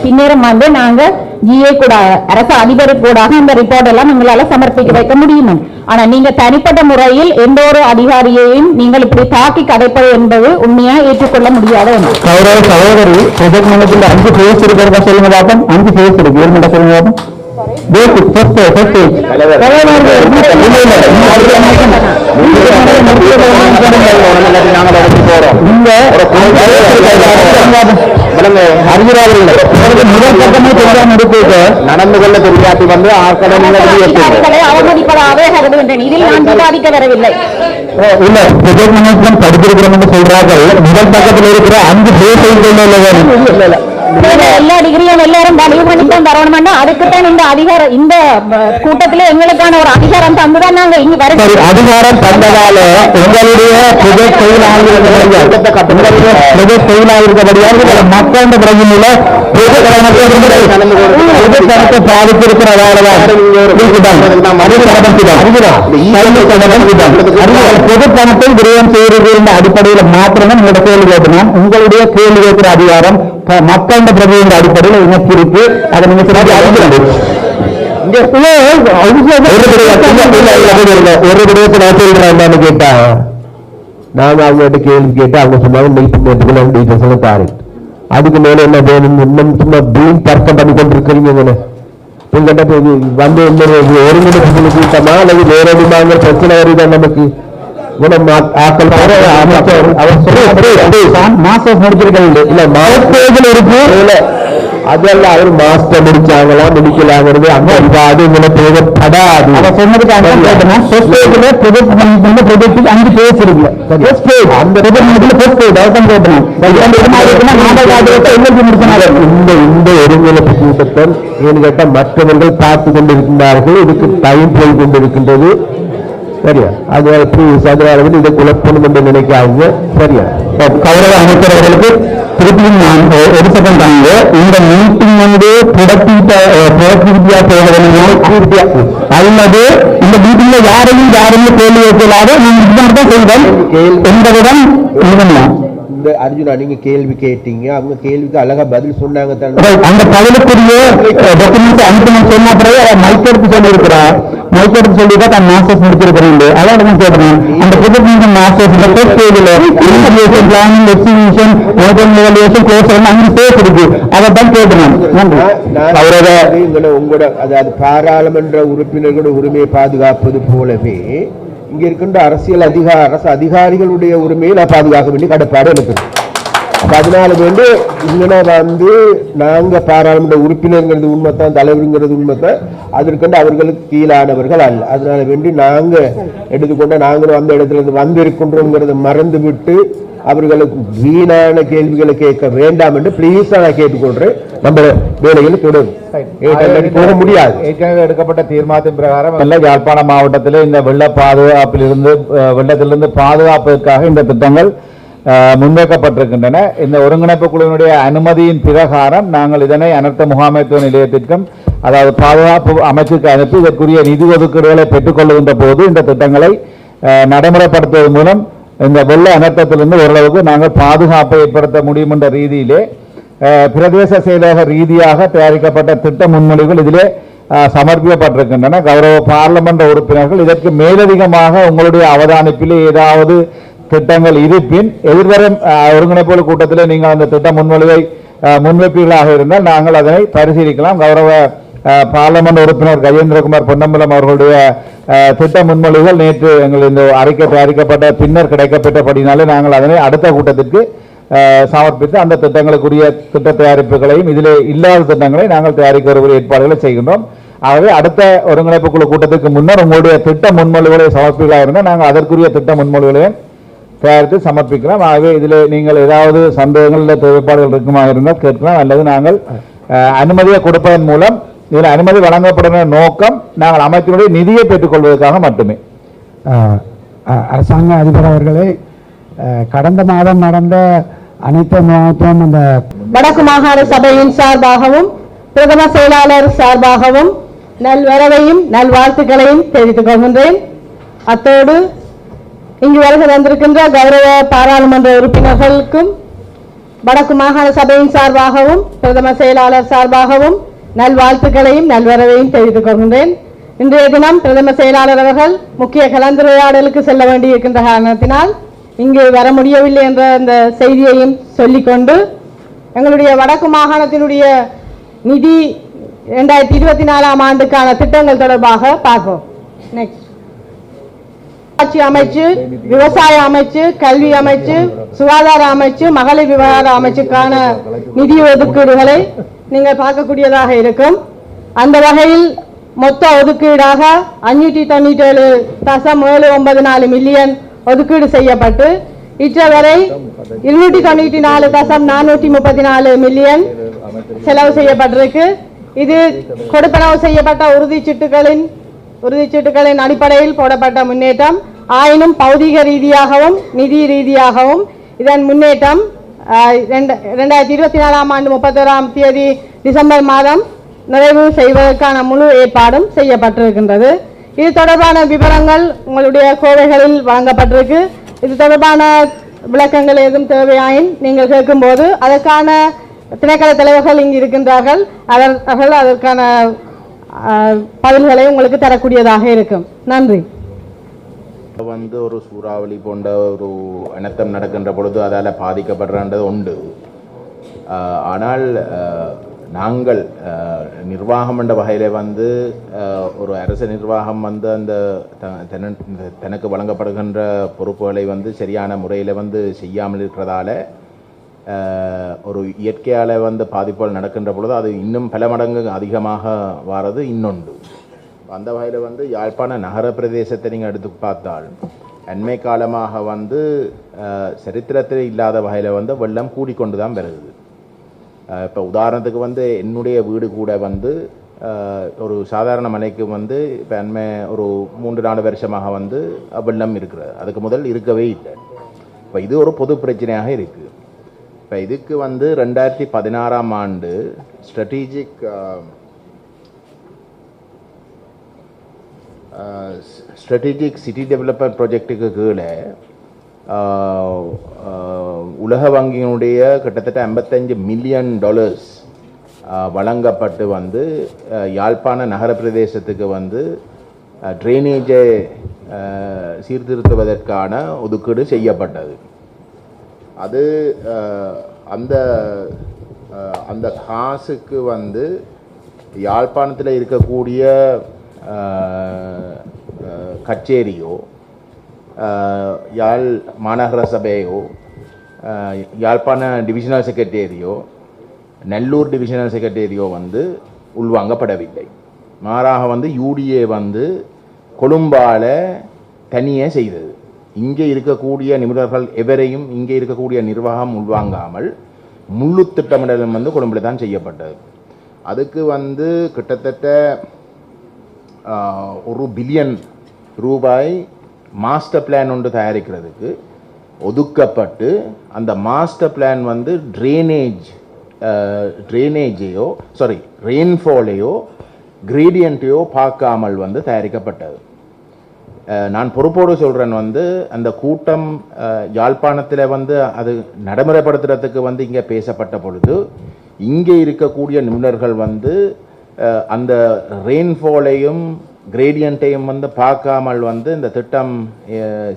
பின்னேறம் வந்து நாங்கள் ஜிஏ கூட அரசு அதிபர் கூட அந்த ரிப்போர்ட் எல்லாம் எங்களால் சமர்ப்பிக்க வைக்க முடியும். ஆனா நீங்க தனிப்பட்ட முறையில் எந்த ஒரு அதிகாரியையும் நீங்கள் இப்படி தாக்கி கதைப்பது என்பது உண்மையா ஏற்றுக்கொள்ள முடியாத ஒன்று. சகோதரி ப்ரொஜெக்ட் மேனேஜ்மெண்ட் 5 பேஸ் இருக்கிறதா சொல்லுங்க பாப்போம். 5 பேஸ் இருக்கு, கவர்மெண்ட் சொல்லுங்க பாப்போம். நடந்து கொள்ள தெரியாட்டி வந்து அவமதிப்பதாகவே கருதுகின்றேன். இதில் நான் விவாதிக்க வரவில்லை. இல்ல, ப்ரொஜெக்ட் மேனேஜ்மெண்ட் படிச்சிருக்கிறோம் சொல்றார்கள். முதல் பக்கத்தில் இருக்கிற 5 பேஸ் எல்லா டிகிரியும் எல்லாரும் வலிவு பண்ணித்தான் வரணும்னா அதுக்குத்தான் இந்த அதிகாரம், இந்த கூட்டத்திலே எங்களுக்கான ஒரு அதிகாரம் தந்துதான் நாங்க இங்க வர அதிகாரம் தந்ததால எங்களுடைய ப்ரொஜெக்ட் செயலாளர்களுடைய மக்கள் பிரச்சனையில பாதித்திருக்கிறதாலதான் பொது பணத்தை விரயம் செய்கிறது என்ற அடிப்படையில் மாத்திரமே உங்களோட கேள்வி கேட்கணும். உங்களுடைய கேள்வி கேட்கிற அதிகாரம் மக்கள் பிரதிநிதி அடிப்படையில் இணைப்பிருக்கு. அதை நீங்க சரியாக அறிஞ்சிருங்க. ஒரு விடயத்தில் என்னன்னு கேட்டா, நாங்க அவங்ககிட்ட கேள்வி கேட்டு அவங்க சொன்னாங்க பாரு, அதுக்கு மேல என்ன வேணும், இன்னும் சும்மா பீம் தர்க்கம் பண்ணி கொண்டிருக்கிறீங்க. உங்ககிட்ட வந்து ஒருங்கிணைப்பு கூட்டமா அல்லது வேற விதமான பிரச்சனை வருதான் நமக்கு. அதெல்லாம் அவர் மாஸ்டர் முடிச்சாங்களா முடிக்கலாங்கிறது அது தேவைப்படாது. இந்த ஒருங்கிணைப்பு கூட்டத்தில் ஏன்னு கேட்டா மற்றவர்கள் பார்த்து கொண்டிருக்கின்றார்கள். இதுக்கு டைம் போய் கொண்டிருக்கின்றது. சரியா? அது அதனால இதை குழப்பணும் என்று நினைக்காங்க. சரியா? கௌரவ அமைச்சர் அவர்களுக்கு திருப்பியும் நான் ஒரு செகண்ட் தாங்க. இந்த மீட்டிங் வந்து ப்ரொடக்டிவிட்டியா செய்வதா அல்லது இந்த மீட்டிங்ல யாரையும் கேள்வி வைக்கலாத நான் தான் செய்வேன் என்பதுடன் இந்த அர்ஜுனா நீங்க கேள்வி கேட்டீங்க, அவங்க கேள்விக்கு அழகா பதில் சொன்னாங்க. அந்த பதிலுக்குரிய டாக்குமெண்ட் அனுப்பணும் சொன்ன பிறகு மைக் எடுத்து சொல்லியிருக்கிறார். மைக் எடுத்து சொல்லிதான் நான் மாஸ்டர்ஸ் முடிச்சிருக்கிறேன். அதான் நான் கேட்கிறேன். அந்த project masters planning exhibition evaluation course 5 phase இருக்கு. அதை தான் கேட்கிறேன். உங்களோட அதாவது பாராளுமன்ற உறுப்பினர்களுடைய உரிமையை பாதுகாப்பது போலவே இங்க இருக்கின்ற அரசியல் அரசு அதிகாரிகளுடைய உரிமையை நான் பாதுகாக்க வேண்டிய கடப்பாடு இருக்குது. அதனால வந்து இங்கே வந்து நாங்க பாராளுமன்ற உறுப்பினர்ங்கிறது உண்மைத்தான், தலைவருங்கிறது உண்மைத்தான், அதற்கண்டு அவர்களுக்கு கீழானவர்கள் அல்ல. அதனால வேண்டி நாங்க எடுத்துக்கொண்ட நாங்களும் அந்த இடத்துல இருந்து வந்திருக்கின்றோங்கிறத மறந்து விட்டு அவர்களுக்கு வீணான கேள்விகளை கேட்க வேண்டாம் என்று பிளீஸ் நான் கேட்டுக்கொள்றேன். நம்ம வேலைகள் தொடரும். போக முடியாது. ஏற்கனவே எடுக்கப்பட்ட தீர்மானத்தின் பிரகாரம் யாழ்ப்பாணம் மாவட்டத்தில் இந்த வெள்ள வெள்ளத்திலிருந்து பாதுகாப்பதற்காக இந்த திட்டங்கள் முன்வைக்கப்பட்டிருக்கின்றன. இந்த ஒருங்கிணைப்பு குழுவினுடைய அனுமதியின் பிரகாரம் நாங்கள் இதனை அனர்த்த முகாமைத்துவ நிலையத்திற்கும் அதாவது பாதுகாப்பு அமைச்சுக்கு அனுப்பி இதற்குரிய நிதி ஒதுக்கீடுகளை பெற்றுக்கொள்கின்ற போது இந்த திட்டங்களை நடைமுறைப்படுத்துவதன் மூலம் இந்த வெள்ள அனர்த்தத்திலிருந்து ஓரளவுக்கு நாங்கள் பாதுகாப்பை ஏற்படுத்த முடியும் என்ற ரீதியிலே பிரதேச செயலக ரீதியாக தயாரிக்கப்பட்ட திட்ட முன்மொழிவுகள் இதிலே சமர்ப்பிக்கப்பட்டிருக்கின்றன. கௌரவ பாராளுமன்ற உறுப்பினர்கள் இதற்கு மேலதிகமாக உங்களுடைய அவதானிப்பில் ஏதாவது திட்டங்கள் இருப்பின் எதிர்வரும் ஒருங்கிணைப்பு கூட்டத்தில் நீங்கள் அந்த திட்ட முன்மொழிவை முன்வைப்பீர்களாக இருந்தால் நாங்கள் அதனை பரிசீலிக்கலாம். கௌரவ பாராளுமன்ற உறுப்பினர் கஜேந்திரகுமார் பொன்னம்பலம் அவர்களுடைய திட்ட முன்மொழிவுகள் நேற்று எங்கள் இந்த அறிக்கை தயாரிக்கப்பட்ட பின்னர் கிடைக்கப்பட்டபடினாலே நாங்கள் அதனை அடுத்த கூட்டத்திற்கு சமர்ப்பித்து அந்த திட்டங்களுக்குரிய திட்ட தயாரிப்புகளையும் இதில் இல்லாத திட்டங்களை நாங்கள் தயாரிக்க ஏற்பாடுகளை செய்கின்றோம். ஆகவே அடுத்த ஒருங்கிணைப்பு குழு கூட்டத்துக்கு முன்னர் உங்களுடைய திட்ட முன்மொழிவுகளை சமர்ப்பிக்கலாக இருந்தால் நாங்கள் அதற்குரிய திட்ட முன்மொழிவுகளையும் தயாரித்து சமர்ப்பிக்கலாம். ஆகவே இதில் நீங்கள் ஏதாவது சந்தேகங்கள் தேவைப்பாடுகள் இருக்குமாக இருந்தால் கேட்கலாம். அல்லது நாங்கள் அனுமதியை கொடுப்பதன் மூலம் இதில் அனுமதி வழங்கப்படுகிற நோக்கம் நாங்கள் அமைப்பினுடைய நிதியை பெற்றுக்கொள்வதற்காக மட்டுமே. அரசாங்க அதிபர் அவர்களே, கடந்த மாதம் நடந்த அனைத்து மகத்துவம் அந்த வடக்கு மாகாண சபையின் சார்பாகவும் பிரதம செயலாளர் சார்பாகவும் நல்வரவையும் நல்வாழ்த்துக்களையும் தெரிவித்துக் கொள்கின்றேன். அத்தோடு இங்கு வருகை தந்திருக்கின்ற கௌரவ பாராளுமன்ற உறுப்பினர்களுக்கும் வடக்கு மாகாண சபையின் சார்பாகவும் பிரதம செயலாளர் சார்பாகவும் நல்வாழ்த்துக்களையும் நல்வரவையும் தெரிவித்துக் கொள்கின்றேன். இன்றைய தினம் பிரதம செயலாளர் அவர்கள் முக்கிய கலந்துரையாடலுக்கு செல்ல வேண்டியிருக்கின்ற காரணத்தினால் இங்கு வர முடியவில்லை என்ற அந்த செய்தியையும் சொல்லிக்கொண்டு எங்களுடைய வடக்கு மாகாணத்தினுடைய நிதி 2024 ஆண்டுக்கான திட்டங்கள் தொடர்பாக பார்ப்போம். நெக்ஸ்ட், உள்ளாட்சி அமைச்சு, விவசாய அமைச்சு, கல்வி அமைச்சு, சுகாதார அமைச்சு, மகளிர் விவகார அமைச்சுக்கான நிதி ஒதுக்கீடுகளை நீங்கள் பார்க்கக்கூடியதாக இருக்கும். அந்த வகையில் மொத்த ஒதுக்கீடாக 597.794 மில்லியன் ஒதுக்கீடு செய்யப்பட்டு இற்றவரை 294.434 மில்லியன் செலவு செய்யப்பட்டிருக்கு. இது கொடுப்பனவு செய்யப்பட்ட உறுதிச்சீட்டுகளின் அடிப்படையில் போடப்பட்ட முன்னேற்றம். ஆயினும் பௌதிக ரீதியாகவும் நிதி ரீதியாகவும் இதன் முன்னேற்றம் 2024 ஆண்டு 31 டிசம்பர் மாதம் நிறைவு செய்வதற்கான முழு ஏற்பாடும் செய்யப்பட்டிருக்கின்றது. இது தொடர்பான விவரங்கள் உங்களுடைய கோவைகளில் வழங்கப்பட்டிருக்கு. இது தொடர்பான விளக்கங்கள் ஏதும் தேவையாயின் நீங்கள் கேட்கும்போது அதற்கான திணைக்கள தலைவர்கள் இங்கு இருக்கின்றார்கள். அவர்கள் அதற்கான பதில்களை உங்களுக்கு தரக்கூடியதாக இருக்கும். நன்றி. வந்து ஒரு சூறாவளி போன்ற ஒரு அனர்த்தம் நடக்கின்ற பொழுது அதால் பாதிக்கப்படுறது உண்டு. ஆனால் நாங்கள் நிர்வாகம் என்ற வகையில் வந்து ஒரு அரசு நிர்வாகம் வந்து அந்த தனக்கு வழங்கப்படுகின்ற பொறுப்புகளை வந்து சரியான முறையில் வந்து செய்யாமல் இருக்கிறதால ஒரு இயற்கையால் வந்து பாதிப்புகள் நடக்கின்ற பொழுது அது இன்னும் பல மடங்கு அதிகமாக வாரது இன்னொன்று. அந்த வகையில் வந்து யாழ்ப்பாண நகர பிரதேசத்தை நீங்கள் எடுத்து பார்த்தால் அண்மை காலமாக வந்து சரித்திரத்தில் இல்லாத வகையில் வந்து வெள்ளம் கூடிக்கொண்டு தான் வருது. இப்போ உதாரணத்துக்கு வந்து என்னுடைய வீடு கூட வந்து ஒரு சாதாரண மலைக்கு வந்து இப்போ அண்மை ஒரு 3-4 வருஷமாக வந்து வெள்ளம் இருக்கிறது. அதுக்கு முதல் இருக்கவே இல்லை. இப்போ இது ஒரு பொது பிரச்சனையாக இருக்குது. இப்போ இதுக்கு வந்து 2016 ஆண்டு ஸ்ட்ராட்டஜிக் சிட்டி டெவலப்மெண்ட் ப்ராஜெக்டுக்கு கீழே உலக வங்கியினுடைய கிட்டத்தட்ட $55 மில்லியன் வழங்கப்பட்டு வந்து யாழ்ப்பாண நகர பிரதேசத்துக்கு வந்து ட்ரைனேஜை சீர்திருத்துவதற்கான ஒதுக்கீடு செய்யப்பட்டது. அது அந்த காசுக்கு வந்து யாழ்ப்பாணத்தில் இருக்கக்கூடிய கச்சேரியோ யாழ் மாநகர சபையோ யாழ்ப்பாண டிவிஷனல் செக்ரட்டேரியோ நல்லூர் டிவிஷனல் செக்ரட்டேரியோ வந்து உள்வாங்கப்படவில்லை. மாறாக வந்து யூடிஏ வந்து கொழும்பால தனியே செய்தது. இங்கே இருக்கக்கூடிய நிபுணர்கள் எவரையும் இங்கே இருக்கக்கூடிய நிர்வாகம் உள்வாங்காமல் முழு திட்டமிடலும் வந்து கொழும்பில் தான் செய்யப்பட்டது. அதுக்கு வந்து கிட்டத்தட்ட $1 பில்லியன் மாஸ்டர் பிளான் ஒன்று தயாரிக்கிறதுக்கு ஒதுக்கப்பட்டு அந்த மாஸ்டர் பிளான் வந்து ரெயின்ஃபாலையோ கிரேடியண்ட்டையோ பார்க்காமல் வந்து தயாரிக்கப்பட்டது. நான் பொறுப்போடு சொல்கிறேன் வந்து அந்த கூட்டம் யாழ்ப்பாணத்தில் வந்து அது நடைமுறைப்படுத்துறதுக்கு வந்து இங்கே பேசப்பட்ட பொழுது இங்கே இருக்கக்கூடிய நிபுணர்கள் வந்து அந்த ரெயின்ஃபாலையும் கிரேடியண்ட்டையும் வந்து பார்க்காமல் வந்து இந்த திட்டம்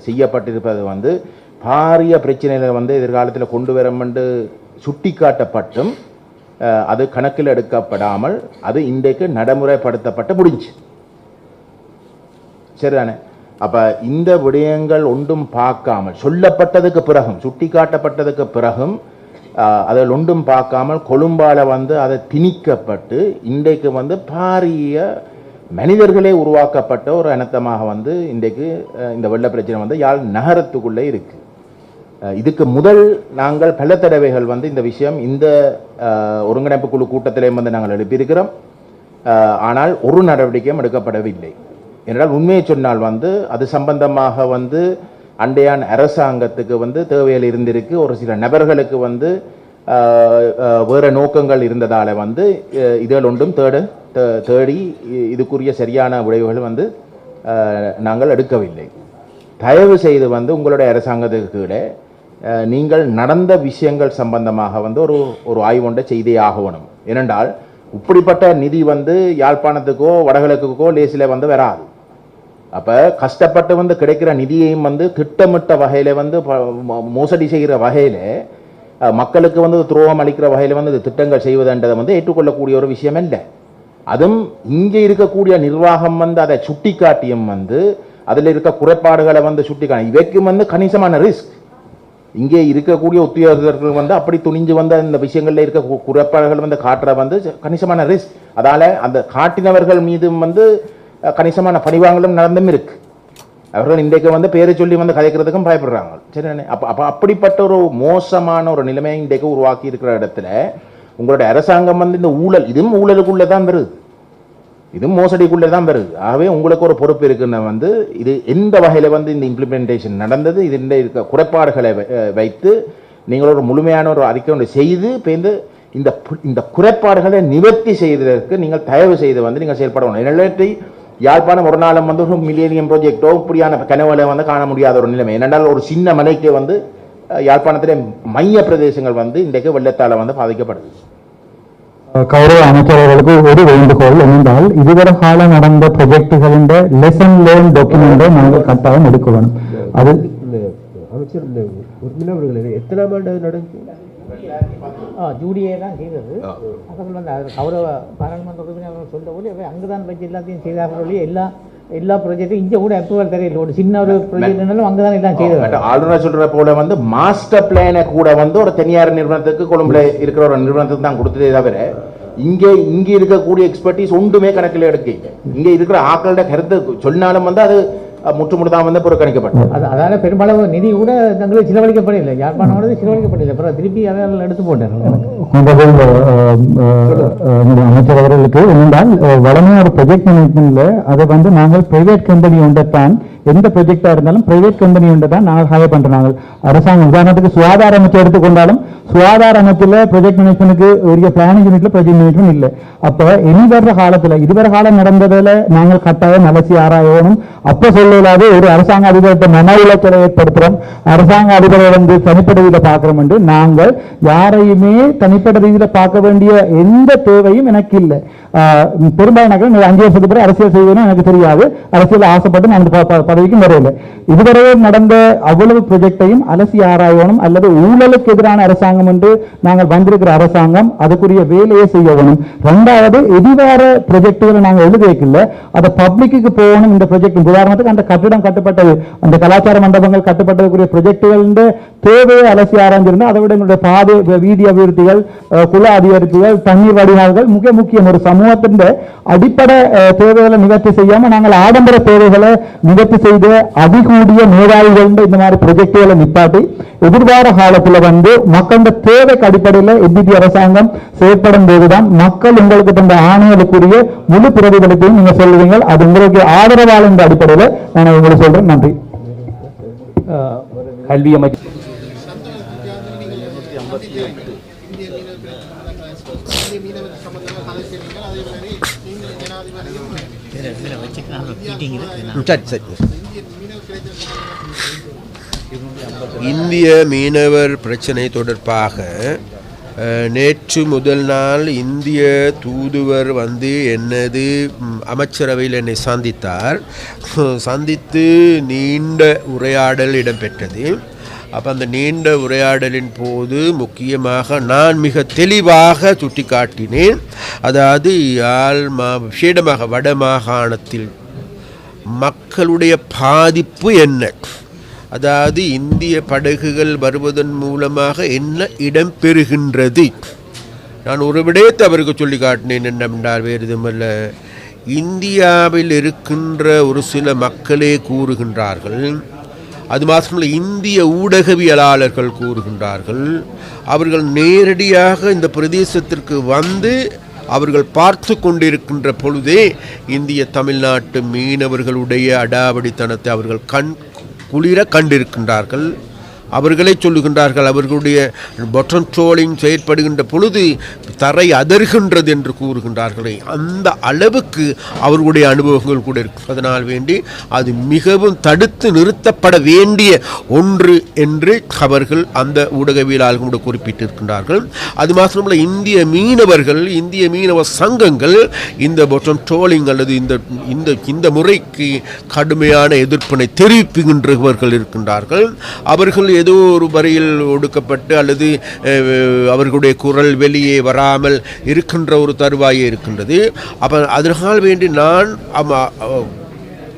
செய்யப்பட்டிருப்பது வந்து பாரிய பிரச்சனைகளை வந்து எதிர்காலத்தில் கொண்டு வரும் என்று சுட்டி காட்டப்பட்டும் அது கணக்கில் எடுக்கப்படாமல் அது இன்றைக்கு நடைமுறைப்படுத்தப்பட்டு முடிஞ்சு. சரிதானே? அப்போ இந்த விடயங்கள் ஒன்றும் பார்க்காமல் சொல்லப்பட்டதுக்கு பிறகும் சுட்டி காட்டப்பட்டதுக்கு பிறகும் அதில் ஒன்றும் பார்க்காமல் கொழும்பால வந்து அதை திணிக்கப்பட்டு இன்றைக்கு வந்து பாரிய மனிதர்களே உருவாக்கப்பட்ட ஒரு அனர்த்தமாக வந்து இன்றைக்கு இந்த வெள்ள பிரச்சனை வந்து யாழ் நகரத்துக்குள்ளே இருக்குது. இதுக்கு முதல் நாங்கள் பல தடவைகள் வந்து இந்த விஷயம் இந்த ஒருங்கிணைப்பு குழு கூட்டத்திலே வந்து நாங்கள் எழுப்பியிருக்கிறோம். ஆனால் ஒரு நடவடிக்கையும் எடுக்கப்படவில்லை. என்றால் உண்மையை சொன்னால் வந்து அது சம்பந்தமாக வந்து அண்டையான் அரசாங்கத்துக்கு வந்து தேவையில் இருந்திருக்கு. ஒரு சில நபர்களுக்கு வந்து வேறு நோக்கங்கள் இருந்ததால் வந்து இதுகள் ஒன்றும் தேடி இதுக்குரிய சரியான விளைவுகள் வந்து நாங்கள் எடுக்கவில்லை. தயவு செய்து வந்து உங்களுடைய அரசாங்கத்துக்கு கீழே நீங்கள் நடந்த விஷயங்கள் சம்பந்தமாக வந்து ஒரு ஆய்வுண்டை செய்தே ஆகணும். ஏனென்றால் இப்படிப்பட்ட நிதி வந்து யாழ்ப்பாணத்துக்கோ வடகிழக்குக்கோ லேசில் வந்து வராது. அப்போ கஷ்டப்பட்டு வந்து கிடைக்கிற நிதியையும் வந்து திட்டமிட்ட வகையில் வந்து மோசடி செய்கிற வகையில் மக்களுக்கு வந்து துரோகம் அளிக்கிற வகையில் வந்து திட்டங்கள் செய்வதுன்றதை வந்து ஏற்றுக்கொள்ளக்கூடிய ஒரு விஷயம் இல்லை. அதுவும் இங்கே இருக்கக்கூடிய நிர்வாகம் வந்து அதை சுட்டி காட்டியும் வந்து அதில் இருக்க குறைபாடுகளை வந்து சுட்டி காட்டி இவைக்கும் வந்து கணிசமான ரிஸ்க். இங்கே இருக்கக்கூடிய உத்தியோகர்கள் வந்து அப்படி துணிஞ்சு வந்து அந்த விஷயங்களில் இருக்க குறைபாடுகள் வந்து காட்டுற வந்து கணிசமான ரிஸ்க். அதால் அந்த காட்டினவர்கள் மீதும் வந்து கணிசமான பணிவாங்கலும் நடந்தும் இருக்கு. அவர்கள் இன்றைக்கு வந்து பேரை சொல்லி வந்து கதைக்கிறதுக்கும் பயப்படுறாங்க. சரி, அப்போ அப்படிப்பட்ட ஒரு மோசமான ஒரு நிலைமையை இன்றைக்கு உருவாக்கி இருக்கிற இடத்துல உங்களுடைய அரசாங்கம் வந்து இந்த ஊழல், இதுவும் ஊழலுக்குள்ளே தான் வருது, இதுவும் மோசடிக்குள்ளே தான் வருது. ஆகவே உங்களுக்கு ஒரு பொறுப்பு இருக்குன்னு வந்து இது எந்த வகையில் வந்து இந்த இம்ப்ளிமெண்டேஷன் நடந்தது, இது இருக்க குறைபாடுகளை வைத்து நீங்கள் ஒரு முழுமையான ஒரு அறிக்கை ஒன்று செய்து பேருந்து இந்த குறைபாடுகளை நிவர்த்தி செய்வதற்கு நீங்கள் தயவு செய்து வந்து நீங்கள் செயல்படணும். இல்லாட்டி யாழ்ப்பாணம் ஒரு நாளும் வந்து ஒரு மில்லேனியம் ப்ராஜெக்டோ இப்படியான கனவுகளை வந்து காண முடியாத ஒரு நிலைமை. ஏனென்றால் ஒரு சின்ன மலைக்கு வந்து யாழ்ப்பாணத்திலே மைய பிரதேசங்கள் வந்து இன்றைக்கு வெள்ளத்தால் வந்து பாதிக்கப்படுது. கௌரவ அமைச்சர்களுக்கு ஒரு வேண்டுகோள் என்னென்றால் இதுவரை காலம் நடந்த ப்ரொஜெக்டுகளின் லெசன் லேர்ன் டாக்குமெண்டை நாங்கள் கட்டாயம் எடுக்க வேணும். அது அமைச்சர் உறுப்பினர்கள் எத்தனாம் ஆண்டு நடந்துச்சு? ஜூடியே தான் செய்தது. அவர்கள் வந்து கௌரவ பாராளுமன்ற உறுப்பினர்கள் சொல்ல போது அங்கே தான் வச்சு எல்லாத்தையும் செய்தார்கள். எல்லா ப்ராஜெக்டும் இங்கே கூட அப்ரூவல் தெரியல. ஒரு சின்ன ஒரு ப்ராஜெக்ட்னாலும் அங்கே தான் எல்லாம் செய்தது. ஆளுநர் சொல்ற போல வந்து மாஸ்டர் பிளானை கூட வந்து ஒரு தனியார் நிறுவனத்துக்கு கொழும்புல இருக்கிற ஒரு நிறுவனத்துக்கு தான் கொடுத்ததே தவிர இங்கே இருக்கக்கூடிய எக்ஸ்பர்டீஸ் ஒன்றுமே கணக்கில் எடுக்க. இங்கே இருக்கிற ஆக்களோட கருத்து சொன்னாலும் வந்து அது முற்றுமுழுதான் வந்து புறக்கணிக்கப்பட்டது. அதனால பெரும்பாலும் நிதி கூட தங்களுக்கு செலவழிக்கப்படவில்லை. யாழ்ப்பாணம் செலவழிக்கப்படவில்லை. அப்புறம் திருப்பி அதை எடுத்து போட்டார்கள். அமைச்சர் அவர்களுக்கு என்னென்றால் வளமையான ஒரு ப்ரொஜெக்ட் மேனேஜ்மெண்ட்ல அதை வந்து நாங்கள் பிரைவேட் கம்பெனி ஒன்றைத்தான் எந்த ப்ரொஜெக்டா இருந்தாலும் பிரைவேட் கம்பெனி ஒன்று தான் நாங்கள் ஹையர் பண்றாங்க. அரசாங்கம் உதாரணத்துக்கு சுகாதார அமைச்சர் எடுத்துக்கொண்டாலும் சுகாதார அமைச்சில் ப்ரொஜெக்ட் மேனேஜ்மெண்ட்டுக்கு உரிய பிளானிங் யூனிட்ல ப்ரொஜெக்ட் மேனேஜ்மெண்ட் இல்லை. அப்ப இனி வர்ற காலத்துல இதுவரை காலம் நடந்ததுல நாங்கள் கட்டாயம் அலசி ஆராயணும். அப்ப சொல்லலாது ஒரு அரசாங்க அதிபர்கிட்ட மன உளைச்சலை ஏற்படுத்துறோம், அரசாங்க அதிபரை வந்து தனிப்பட்ட ரீதியில பார்க்கிறோம் என்று நாங்கள் யாரையுமே தனிப்பட்ட ரீதியில பார்க்க வேண்டிய எந்த தேவையும் எனக்கு இல்லை. பெரும்பாலான 5 வருஷத்துக்கு பிறகு அரசியல் செய்வேன்னு எனக்கு தெரியாது. அரசியல் ஆசைப்பட்டு நான் பதவிக்கும் வரையில்லை. இதுவரை நடந்த அவ்வளவு ப்ரொஜெக்டையும் அலசி ஆராயணும். அல்லது ஊழலுக்கு எதிரான அரசாங்கம் என்று நாங்கள் வந்திருக்கிற அரசாங்கம் அதுக்குரிய வேலையை செய்ய வேணும். 2வது எதிர்வார ப்ரொஜெக்டுகளை நாங்கள் எழுதி வைக்கல, அதை பப்ளிக்கு போகணும். இந்த ப்ரொஜெக்ட் உதாரணத்துக்கு அந்த கட்டிடம் கட்டப்பட்டது, அந்த கலாச்சார மண்டபங்கள் கட்டப்பட்டதுக்குரிய ப்ரொஜெக்டுகள் தேவையை அலசி ஆராய்ந்திருந்தா அதை விட எங்களுடைய பாதை வீதி அபிவிருத்திகள், குல அதிகரிப்புகள், தண்ணீர் வடிகால்கள் மிக முக்கியம். ஒரு சமூகத்தின் அடிப்படை தேவைகளை நிவர்த்தி செய்யாம நாங்கள் ஆடம்பர தேவைகளை நிவர்த்தி செய்து அதிகூடிய மேலாளிகள் இந்த மாதிரி ப்ரொஜெக்டுகளை நிப்பாட்டி எதிர்வார காலத்துல வந்து மக்களோட தேவைக்கு அடிப்படையில் எபிபி அரசாங்கம் செயற்படும் போதுதான் மக்கள் உங்களுக்கு தந்த ஆணைகளுக்குரிய முழு பிரதிபலிப்பையும் நீங்க சொல்லுவீங்க. அது உங்களுக்கு ஆதரவாளர் என்ற அடிப்படையில் நான் உங்களுக்கு சொல்றேன். நன்றி. கல்வி அமைச்சர் இந்திய மீனவர் பிரச்சனை தொடர்பாக நேற்று முதல் நாள் இந்திய தூதுவர் வந்து அமைச்சரவையில் என்னை சந்தித்து நீண்ட உரையாடல் இடம்பெற்றது. அப்போ அந்த நீண்ட உரையாடலின் போது முக்கியமாக நான் மிக தெளிவாக சுட்டிக்காட்டினேன். அதாவது விசேடமாக வட மாகாணத்தில் மக்களுடைய பாதிப்பு என்ன, அதாவது இந்திய படகுகள் வருவதன் மூலமாக என்ன இடம்பெறுகின்றது. நான் ஒரு விடயத்தை அவருக்கு சொல்லி காட்டினேன். என்னென்றால் வேறு எதுவுமல்ல, இந்தியாவில் இருக்கின்ற ஒரு சில மக்களே கூறுகின்றார்கள், அது மாத்திரமல்ல இந்திய ஊடகவியலாளர்கள் கூறுகின்றார்கள், அவர்கள் நேரடியாக இந்த பிரதேசத்திற்கு வந்து அவர்கள் பார்த்து கொண்டிருக்கின்ற பொழுதே இந்திய தமிழ்நாட்டு மீனவர்களுடைய அடாவடித்தனத்தை அவர்கள் குளிர கண்டிருக்கின்றார்கள். அவர்களே சொல்லுகின்றார்கள், அவர்களுடைய பட்டன் ட்ரோலிங் செயற்படுகின்ற பொழுது தரை அதர்கின்றது என்று கூறுகின்றார்களே, அந்த அளவுக்கு அவர்களுடைய அனுபவங்கள் கூட இருக்கும். அதனால் வேண்டி அது மிகவும் தடுத்து நிறுத்தப்பட வேண்டிய ஒன்று என்று அவர்கள் அந்த ஊடகவியலாளர்கள் கூட குறிப்பிட்டிருக்கின்றார்கள். அது மாத்திரமல்ல, இந்திய மீனவர்கள், இந்திய மீனவ சங்கங்கள் இந்த பட்டன் ட்ரோலிங் அல்லது இந்த முறைக்கு கடுமையான எதிர்ப்பினை தெரிவிக்கின்றவர்கள் இருக்கின்றார்கள். அவர்கள் ஏதோ ஒரு வரையில் ஒடுக்கப்பட்டு அல்லது அவர்களுடைய குரல் வெளியே வராமல் இருக்கின்ற ஒரு தருவாயே இருக்கின்றது. அப்போ அதனால் வேண்டி நான்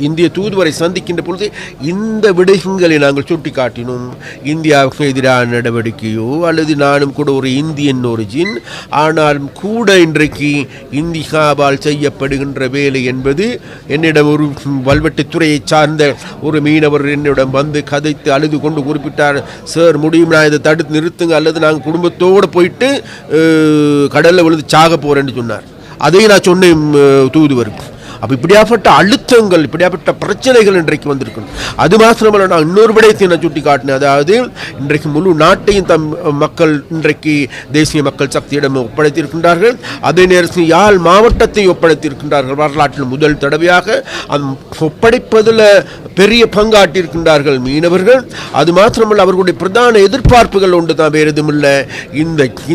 இந்திய தூதுவரை சந்திக்கின்ற பொழுது இந்த விடயங்களை நாங்கள் சுட்டி காட்டினோம். இந்தியாவுக்கு எதிரான நடவடிக்கையோ அல்லது நானும் கூட ஒரு இந்தியன் ஒரிஜின், ஆனாலும் கூட இன்றைக்கு இந்தியாவால் செய்யப்படுகின்ற வேலை என்பது, என்னிடம் ஒரு வல்வெட்டித்துறையை சார்ந்த ஒரு மீனவர் என்னிடம் வந்து கதைத்து அழுது கொண்டு குறிப்பிட்டார், சார் முடியும், நான் இதை தடுத்து நிறுத்துங்க அல்லது நாங்கள் குடும்பத்தோடு போயிட்டு கடலில் விழுந்து சாக போகிறேன்னு சொன்னார். அதையும் நான் சொன்னேன் தூதுவருக்கு. அப்போ இப்படியாப்பட்ட அழுத்தங்கள், இப்படியாப்பட்ட பிரச்சனைகள் இன்றைக்கு வந்திருக்கணும். அது மாத்திரமல்ல, நான் இன்னொரு விடயத்தை நான் சுட்டி காட்டினேன். அதாவது இன்றைக்கு முழு நாட்டையும் மக்கள் இன்றைக்கு தேசிய மக்கள் சக்தியிடம் ஒப்படைத்திருக்கின்றார்கள். அதே நேரத்தில் யாழ் மாவட்டத்தை ஒப்படைத்திருக்கின்றார்கள். வரலாற்றில் முதல் தடவையாக ஒப்படைப்பதில் பெரிய பங்காற்றியிருக்கின்றார்கள் மீனவர்கள். அது மாத்திரமல்ல, அவர்களுடைய பிரதான எதிர்பார்ப்புகள் ஒன்று தான், வேறு எதுவும் இல்லை.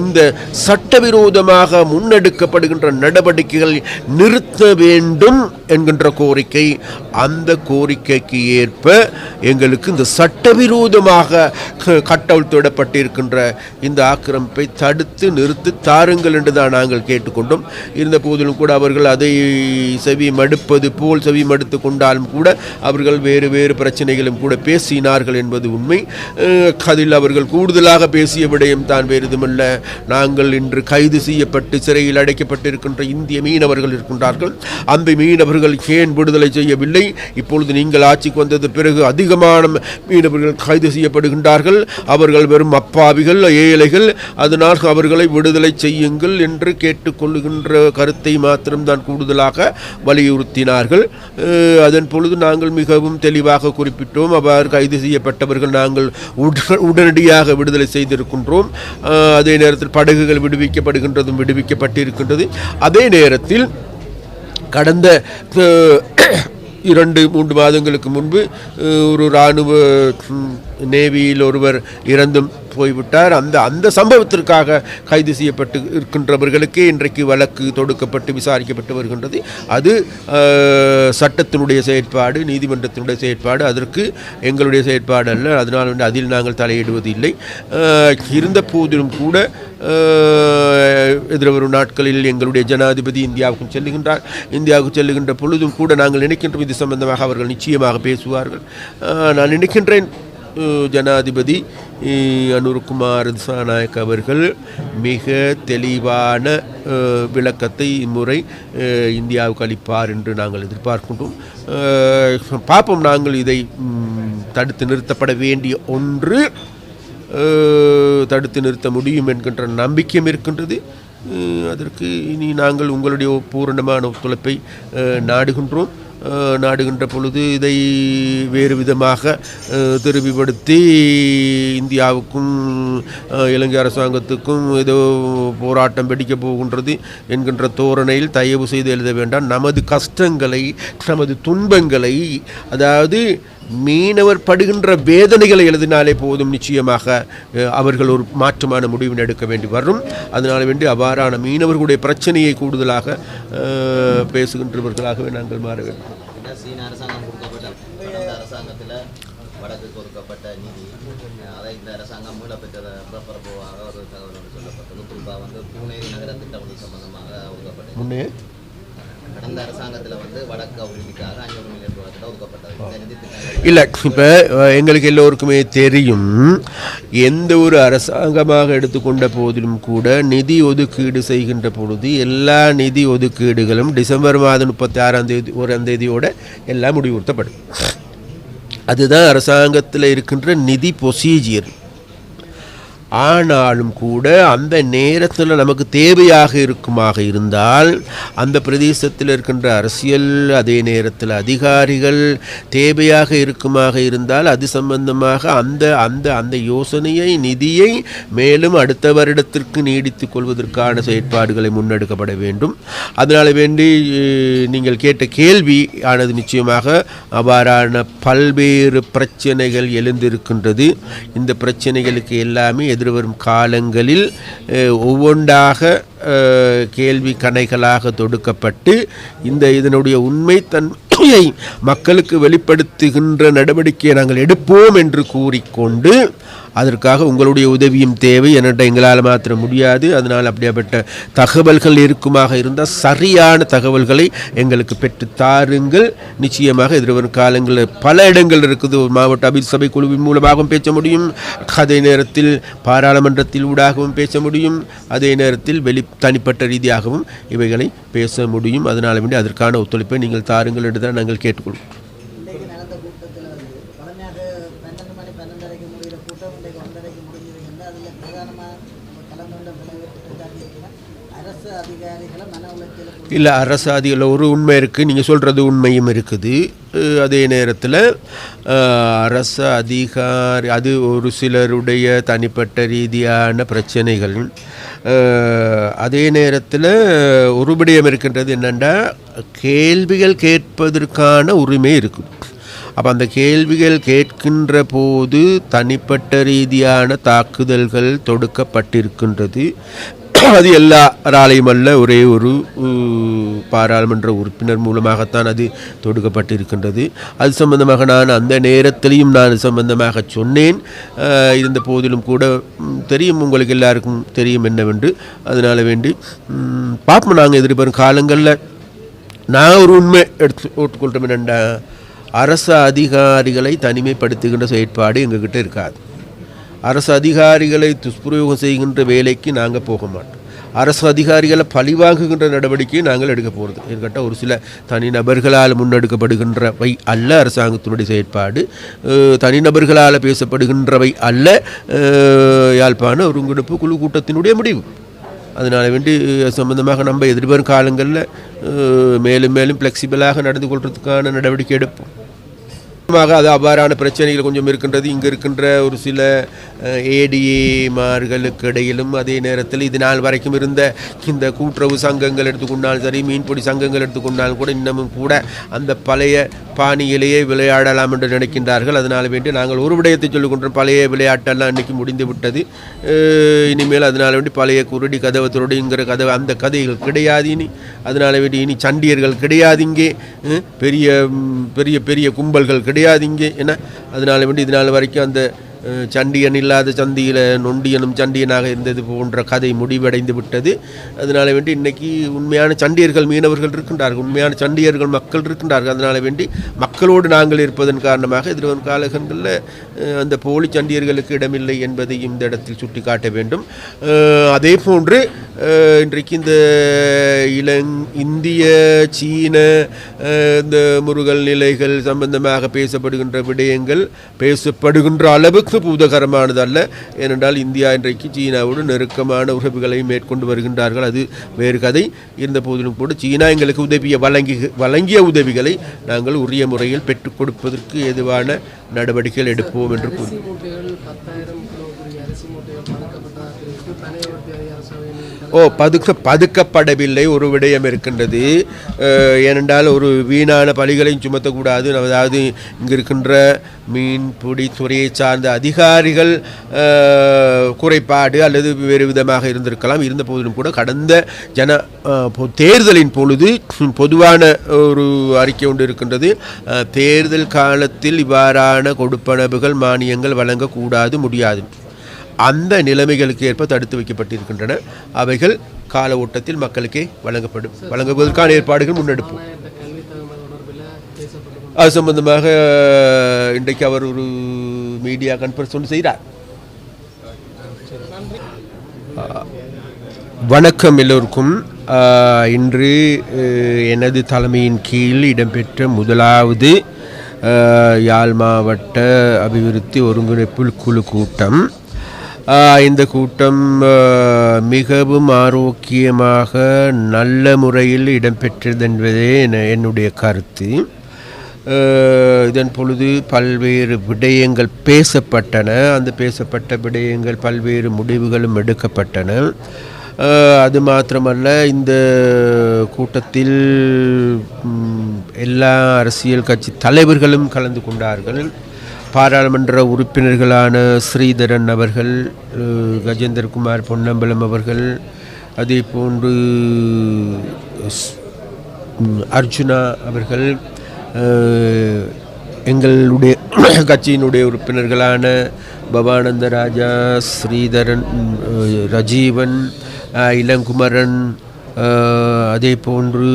இந்த சட்டவிரோதமாக முன்னெடுக்கப்படுகின்ற நடவடிக்கைகள் நிறுத்த வேண்டும் என்கின்ற கோரிக்கை. அந்த கோரிக்கைக்கு ஏற்ப எங்களுக்கு இந்த சட்டவிரோதமாக கட்டவிழ்த்திடப்பட்டிருக்கின்ற இந்த ஆக்கிரமிப்பை தடுத்து நிறுத்தி தாருங்கள் என்று தான் நாங்கள் கேட்டுக்கொண்டோம். இருந்த போதிலும் கூட அவர்கள் அதை செவி மடுப்பது போல் செவி மடுத்து கொண்டாலும் கூட அவர்கள் வேறு வேறு பிரச்சனைகளும் கூட பேசினார்கள் என்பது உண்மை. அதில் அவர்கள் கூடுதலாக பேசிய விடயம் தான் வேறு எதுவுமல்ல. நாங்கள் இன்று கைது செய்யப்பட்டு சிறையில் அடைக்கப்பட்டிருக்கின்ற இந்திய மீனவர்கள் இருக்கின்றார்கள். அந்த மீனவர்கள் ஏன் விடுதலை செய்யவில்லை? இப்பொழுது நீங்கள் ஆட்சிக்கு வந்தது பிறகு அதிகமான மீனவர்கள் கைது செய்யப்படுகின்றார்கள். அவர்கள் வெறும் அப்பாவிகள், ஏழைகள், அதனால் அவர்களை விடுதலை செய்யுங்கள் என்று கேட்டுக்கொள்ளுகின்ற கருத்தை மாத்திரம்தான் கூடுதலாக வலியுறுத்தினார்கள். அதன் பொழுது நாங்கள் மிகவும் தெளிவாக குறிப்பிட்டோம், அவ்வாறு கைது செய்யப்பட்டவர்கள் நாங்கள் உடனடியாக விடுதலை செய்திருக்கின்றோம். அதே நேரத்தில் படகுகள் விடுவிக்கப்படுகின்றதும் விடுவிக்கப்பட்டிருக்கின்றது. அதே நேரத்தில் கடந்த 2-3 மாதங்களுக்கு முன்பு ஒரு இராணுவ நேவியில் ஒருவர் இறந்தும் போய்விட்டார். அந்த சம்பவத்திற்காக கைது செய்யப்பட்டு இருக்கின்றவர்களுக்கே இன்றைக்கு வழக்கு தொடுக்கப்பட்டு விசாரிக்கப்பட்டு வருகின்றது. அது சட்டத்தினுடைய செயற்பாடு, நீதிமன்றத்தினுடைய செயற்பாடு, அதற்கு எங்களுடைய செயற்பாடு அல்ல. அதனால் அதில் நாங்கள் தலையிடுவது இல்லை. இருந்த போதிலும் கூட எதிர்வரும் நாட்களில் எங்களுடைய ஜனாதிபதி இந்தியாவுக்கு செல்லுகின்றார். இந்தியாவுக்கு செல்லுகின்ற பொழுதும் கூட நாங்கள் நினைக்கின்றோம் இது சம்பந்தமாக அவர்கள் நிச்சயமாக பேசுவார்கள். நான் நினைக்கின்றேன் ஜனாதிபதி அனுர்குமார் திசாநாயக் அவர்கள் மிக தெளிவான விளக்கத்தை இம்முறை இந்தியாவுக்கு அளிப்பார் என்று நாங்கள் எதிர்பார்க்கின்றோம். பார்ப்போம். நாங்கள் இதை தடுத்து நிறுத்தப்பட வேண்டிய ஒன்று, தடுத்து நிறுத்த முடியும் என்கின்ற நம்பிக்கையும் இருக்கின்றது. அதற்கு இனி நாங்கள் உங்களுடைய பூரணமான ஒத்துழைப்பை நாடுகின்ற பொழுது இதை வேறு விதமாக திருப்பிப்படுத்தி இந்தியாவுக்கும் இலங்கை அரசாங்கத்துக்கும் ஏதோ போராட்டம் வெடிக்கப் போகின்றது என்கின்ற தோரணையில் தயவு செய்து எழுத வேண்டாம். நமது கஷ்டங்களை, நமது துன்பங்களை, அதாவது மீனவர் படுகின்ற வேதனைகளை எழுதினாலே போதும், நிச்சயமாக அவர்கள் ஒரு மாற்றமான முடிவினை எடுக்க வேண்டி வரும். அதனால் வேண்டி அவ்வாறான மீனவர்களுடைய பிரச்சனையை கூடுதலாக பேசுகின்றவர்களாகவே நாங்கள் மாற வேண்டும். சீன அரசாங்கம் கொடுக்கப்பட்ட அரசாங்கத்தில் வடக்கு கொடுக்கப்பட்ட நிதி, அதை இந்த அரசாங்கம் மீளப்பெற்ற புறப்பரப்பாக ஒரு தகவல் சொல்லப்பட்டது. குறிப்பாக பூனேரி நகர திட்டப்பணி சம்பந்தமாக ஒதுக்கப்பட்டது. கடந்த அரசாங்கத்தில் வடக்கு அபிவிருத்திக்காக 500 மில்லியன் ரூபாய் ஒதுக்கப்பட்டது. இல்லை, இப்போ எங்களுக்கு எல்லோருக்குமே தெரியும், எந்த ஒரு அரசாங்கமாக எடுத்துக்கொண்ட போதிலும் கூட நிதி ஒதுக்கீடு செய்கின்ற பொழுது எல்லா நிதி ஒதுக்கீடுகளும் டிசம்பர் மாதம் 31ஆம் தேதியோடு எல்லாம் முடிவுறுத்தப்படும். அதுதான் அரசாங்கத்தில் இருக்கின்ற நிதி ப்ரொசீஜர். ஆனாலும் கூட அந்த நேரத்தில் நமக்கு தேவையாக இருக்குமாக இருந்தால் அந்த பிரதேசத்தில் இருக்கின்ற அரசியல், அதே நேரத்தில் அதிகாரிகள் தேவையாக இருக்குமாக இருந்தால் அது சம்பந்தமாக அந்த அந்த அந்த யோசனையை, நிதியை மேலும் அடுத்த வருடத்திற்கு நீடித்துக் கொள்வதற்கான செயற்பாடுகளை முன்னெடுக்கப்பட வேண்டும். அதனால் வேண்டி நீங்கள் கேட்ட கேள்வி ஆனது நிச்சயமாக அவ்வாறான பல்வேறு பிரச்சனைகள் எழுந்திருக்கின்றது. இந்த பிரச்சனைகளுக்கு எல்லாமே எதிர்வரும் காலங்களில் ஒவ்வொன்றாக கேள்வி கணைகளாக தொடுக்கப்பட்டு இதனுடைய உண்மைத்தன்மையை மக்களுக்கு வெளிப்படுத்துகின்ற நடவடிக்கையை நாங்கள் எடுப்போம் என்று கூறிக்கொண்டு, அதற்காக உங்களுடைய உதவியும் தேவை. என்கிட்ட எங்களால் மாத்திர முடியாது. அதனால் அப்படியாப்பட்ட தகவல்கள் இருக்குமாக இருந்தால் சரியான தகவல்களை எங்களுக்கு பெற்று தாருங்கள். நிச்சயமாக எதிர்வரும் காலங்களில் பல இடங்கள் இருக்குது. மாவட்ட அபிசபை குழுவின் மூலமாகவும் பேச முடியும், அதே நேரத்தில் பாராளுமன்றத்தில் ஊடாகவும் பேச முடியும், அதே நேரத்தில் தனிப்பட்ட ரீதியாகவும் இவைகளை பேச முடியும். அதனால் வேண்டி அதற்கான ஒத்துழைப்பை நீங்கள் தாருங்கள் என்று தான் நாங்கள் கேட்டுக்கொள்வோம். இல்லை, அரசு அதில் ஒரு உண்மை இருக்குது, நீங்கள் சொல்கிறது உண்மையும் இருக்குது. அதே நேரத்தில் அரசு அதிகாரி அது ஒரு சிலருடைய தனிப்பட்ட ரீதியான பிரச்சனைகள். அதே நேரத்தில் ஒரு விடயம் இருக்கின்றது என்னென்னா, கேள்விகள் கேட்பதற்கான உரிமை இருக்குது. அப்போ அந்த கேள்விகள் கேட்கின்ற போது தனிப்பட்ட ரீதியான தாக்குதல்கள் தொடுக்கப்பட்டிருக்கின்றது. அது எல்லாராலையும் அல்ல, ஒரே ஒரு பாராளுமன்ற உறுப்பினர் மூலமாகத்தான் அது தொடுக்கப்பட்டிருக்கின்றது. அது சம்பந்தமாக நான் அந்த நேரத்திலையும் நான் சம்பந்தமாக சொன்னேன். இருந்த போதிலும் கூட தெரியும், உங்களுக்கு எல்லாருக்கும் தெரியும் என்னவென்று. அதனால் வேண்டி பார்ப்போம். நாங்கள் எதிர்பார்க்கும் காலங்களில் நான் ஒரு உண்மை ஒட்டுக்கொள்கிறோம் என்னென்னா, அரசு அதிகாரிகளை தனிமைப்படுத்துகின்ற செயற்பாடு எங்ககிட்ட இருக்காது. அரசு அதிகாரிகளை துஷ்பிரயோகம் செய்கின்ற வேலைக்கு நாங்கள் போக மாட்டோம். அரசு அதிகாரிகளை பழிவாங்குகின்ற நடவடிக்கையை நாங்கள் எடுக்க போகிறது. என்கிட்ட ஒரு சில தனிநபர்களால் முன்னெடுக்கப்படுகின்றவை அல்ல அரசாங்கத்தினுடைய செயற்பாடு, தனிநபர்களால் பேசப்படுகின்றவை அல்ல யாழ்ப்பாண ஒருங்கிணைப்பு குழு கூட்டத்தினுடைய முடிவு. அதனால் வேண்டி சம்பந்தமாக நம்ம எதிர்வரும் காலங்களில் மேலும் மேலும் ஃப்ளெக்சிபிளாக நடந்து கொள்வதற்கான நடவடிக்கை எடுப்போம். அது அவ்வாறான பிரச்சனைகள் கொஞ்சம் இருக்கின்றது. இங்கே இருக்கின்ற ஒரு சில ஏடிஏமார்களுக்கு இடையிலும், அதே நேரத்தில் இது நாள் வரைக்கும் இருந்த இந்த கூட்டுறவு சங்கங்கள் எடுத்துக்கொண்டாலும் சரி, மீன்பிடி சங்கங்கள் எடுத்துக்கொண்டாலும் கூட இன்னமும் கூட அந்த பழைய பாணியிலேயே விளையாடலாம் என்று நினைக்கின்றார்கள். அதனால் வேண்டி நாங்கள் ஒரு விடயத்தை சொல்லிக்கொண்டோம், பழைய விளையாட்டெல்லாம் இன்றைக்கி முடிந்து விட்டது. இனிமேல் அதனால் வேண்டி பழைய குருடி கதவை துரடிங்கிற கதவை அந்த கதைகள் கிடையாது இனி. அதனால் வேண்டி இனி சண்டியர்கள் கிடையாது இங்கே, பெரிய பெரிய பெரிய கும்பல்கள் கிடையாது இங்கே. ஏன்னா அதனால் வேண்டி இதனால் வரைக்கும் அந்த சண்டியன் இல்லாத சந்தியில் நொண்டியனும் சண்டியனாக இருந்தது போன்ற கதை முடிவடைந்து விட்டது. அதனால் வேண்டி இன்றைக்கி உண்மையான சண்டியர்கள் மீனவர்கள் இருக்கின்றார்கள், உண்மையான சண்டியர்கள் மக்கள் இருக்கின்றார்கள். அதனால் வேண்டி மக்களோடு நாங்கள் இருப்பதன் காரணமாக எதிர்வரும் காலங்களில் அந்த போலி சண்டியர்களுக்கு இடமில்லை என்பதையும் இந்த இடத்தில் சுட்டி காட்ட வேண்டும். அதே போன்று இன்றைக்கு இந்த இந்திய சீன இந்த முருகல் நிலைகள் சம்பந்தமாக பேசப்படுகின்ற விடயங்கள் பேசப்படுகின்ற அளவுக்கு பூதகரமானதல்ல. ஏனென்றால் இந்தியா இன்றைக்கு சீனாவோடு நெருக்கமான உறவுகளை மேற்கொண்டு வருகின்றார்கள். அது வேறு கதை. இருந்த போதிலும் கூட சீனா எங்களுக்கு வழங்கிய உதவிகளை நாங்கள் உரிய முறையில் பெற்றுக் கொடுப்பதற்கு ஏதுவான நடவடிக்கைகள் எடுப்போம் என்று கூறி பதுக்கப்படவில்லை. ஒரு விடயம் இருக்கின்றது. ஏனென்றால் ஒரு வீணான பலிகளையும் சுமத்தக்கூடாது. அதாவது இங்கு இருக்கின்ற மீன்பிடி துறையை சார்ந்த அதிகாரிகள் குறைபாடு அல்லது வேறு விதமாக இருந்திருக்கலாம். இருந்த போதிலும் கூட கடந்த தேர்தலின் பொழுது பொதுவான ஒரு அறிக்கை ஒன்று இருக்கின்றது. தேர்தல் காலத்தில் இவ்வாறான கொடுப்பனவுகள் மானியங்கள் வழங்கக்கூடாது, முடியாது. அந்த நிலைமைகளுக்கு ஏற்ப தடுத்து வைக்கப்பட்டிருக்கின்றன. அவைகள் கால ஓட்டத்தில் மக்களுக்கே வழங்குவதற்கான ஏற்பாடுகள் முன்னெடுப்போம். அது சம்பந்தமாக இன்றைக்கு அவர் ஒரு மீடியா கான்ஃபரன்ஸ் ஒன்று செய்கிறார். வணக்கம் எல்லோருக்கும். இன்று எனது தலைமையின் கீழ் இடம்பெற்ற முதலாவது யாழ் மாவட்ட அபிவிருத்தி ஒருங்கிணைப்பு குழு கூட்டம். இந்த கூட்டம் மிகவும் ஆரோக்கியமாக நல்ல முறையில் இடம்பெற்றது என்பதே என்னுடைய கருத்து. இதன் பொழுது பல்வேறு விடயங்கள் பேசப்பட்டன. அந்த பேசப்பட்ட விடயங்கள் பல்வேறு முடிவுகளும் எடுக்கப்பட்டன. அது மாத்திரமல்ல, இந்த கூட்டத்தில் எல்லா அரசியல் கட்சி தலைவர்களும் கலந்து கொண்டார்கள். பாராளுமன்ற உறுப்பினர்களான ஸ்ரீதரன் அவர்கள், கஜேந்திரகுமார் பொன்னம்பலம் அவர்கள், அதே போன்று அர்ஜுனா அவர்கள், எங்களுடைய கட்சியினுடைய உறுப்பினர்களான பவானந்த ராஜா, ஸ்ரீதரன், ரஜீவன், இளங்குமரன், அதே போன்று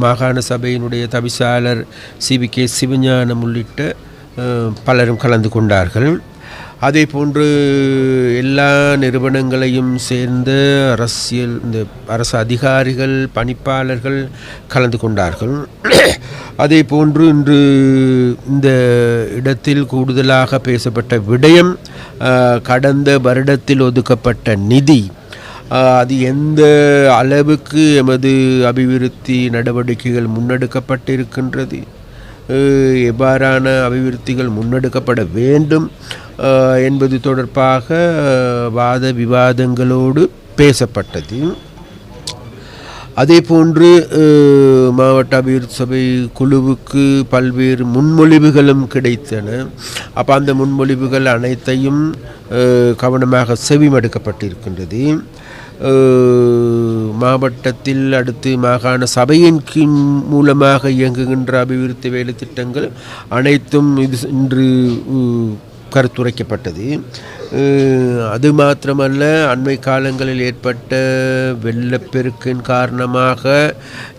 மாகாண சபையினுடைய தவிசாளர் CVK சிவஞானம் உள்ளிட்ட பலரும் கலந்து கொண்டார்கள். அதே போன்று எல்லா நிறுவனங்களையும் சேர்ந்த இந்த அரசு அதிகாரிகள், பணிப்பாளர்கள் கலந்து கொண்டார்கள். அதே போன்று இன்று இந்த இடத்தில் கூடுதலாக பேசப்பட்ட விடயம் கடந்த வருடத்தில் ஒதுக்கப்பட்ட நிதி, அது எந்த அளவுக்கு எமது அபிவிருத்தி நடவடிக்கைகள் முன்னெடுக்கப்பட்டிருக்கின்றது, எவ்வாறான அபிவிருத்திகள் முன்னெடுக்கப்பட வேண்டும் என்பது தொடர்பாக வாத விவாதங்களோடு பேசப்பட்டது. அதே போன்று மாவட்ட அபிவிருத்தி சபை குழுவுக்கு பல்வேறு முன்மொழிவுகளும் கிடைத்தன. அப்போ அந்த முன்மொழிவுகள் அனைத்தையும் கவனமாக செவிமடுக்கப்பட்டிருக்கின்றது. மாவட்டத்தில் அடுத்து மாகாண சபையின் மூலமாக இயங்குகின்ற அபிவிருத்தி வேலை திட்டங்கள் அனைத்தும் இன்று கருத்துரைக்கப்பட்டது. அது மாத்திரமல்ல, அண்மை காலங்களில் ஏற்பட்ட வெள்ளப்பெருக்கின் காரணமாக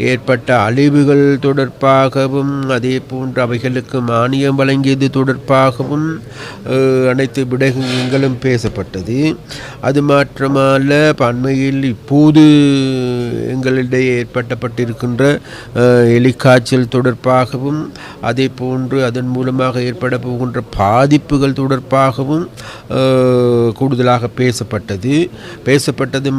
ஏற்பட்ட அழிவுகள் தொடர்பாகவும், அதே போன்று அவைகளுக்கு மானியம் வழங்கியது தொடர்பாகவும் அனைத்து விடயங்களும் பேசப்பட்டது. அது மாத்திரமல்ல, அண்மையில் இப்போது எங்களிடையே ஏற்பட்டப்பட்டிருக்கின்ற எலிக்காய்ச்சல் தொடர்பாகவும், அதே போன்று அதன் மூலமாக ஏற்பட போகின்ற பாதிப்புகள் தொடர்பாகவும் கூடுதலாக பேசப்பட்டது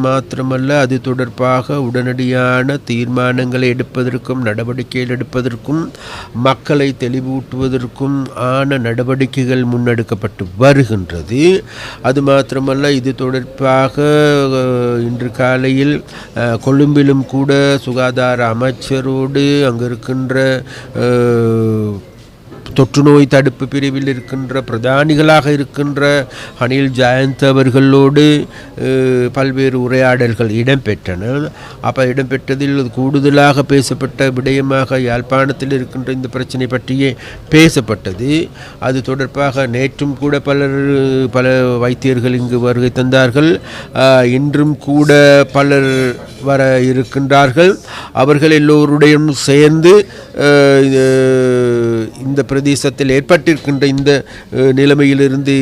மாத்திரமல்ல, அது தொடர்பாக உடனடியான தீர்மானங்களை எடுப்பதற்கும் நடவடிக்கைகள் எடுப்பதற்கும் மக்களை தெளிவூட்டுவதற்கும் ஆன நடவடிக்கைகள் முன்னெடுக்கப்பட்டு வருகின்றது. அது மாத்திரமல்ல, இது தொடர்பாக இன்று காலையில் கொழும்பிலும் கூட சுகாதார அமைச்சரோடு அங்கு இருக்கின்ற தொற்று நோய் தடுப்பு பிரிவில் இருக்கின்ற பிரதானிகளாக இருக்கின்ற அனில் ஜெயந்த் அவர்களோடு பல்வேறு உரையாடல்கள் இடம்பெற்றன. அப்போ இடம்பெற்றதில் கூடுதலாக பேசப்பட்ட விடயமாக யாழ்ப்பாணத்தில் இருக்கின்ற இந்த பிரச்சனை பற்றியே பேசப்பட்டது. அது தொடர்பாக நேற்றும் கூட பல வைத்தியர்கள் இங்கு வருகை தந்தார்கள். இன்றும் கூட பலர் வர இருக்கின்றார்கள். அவர்கள் எல்லோருடையும் சேர்ந்து இந்த பிரதேசத்தில் ஏற்பட்டிருக்கின்ற இந்த நிலைமையிலிருந்து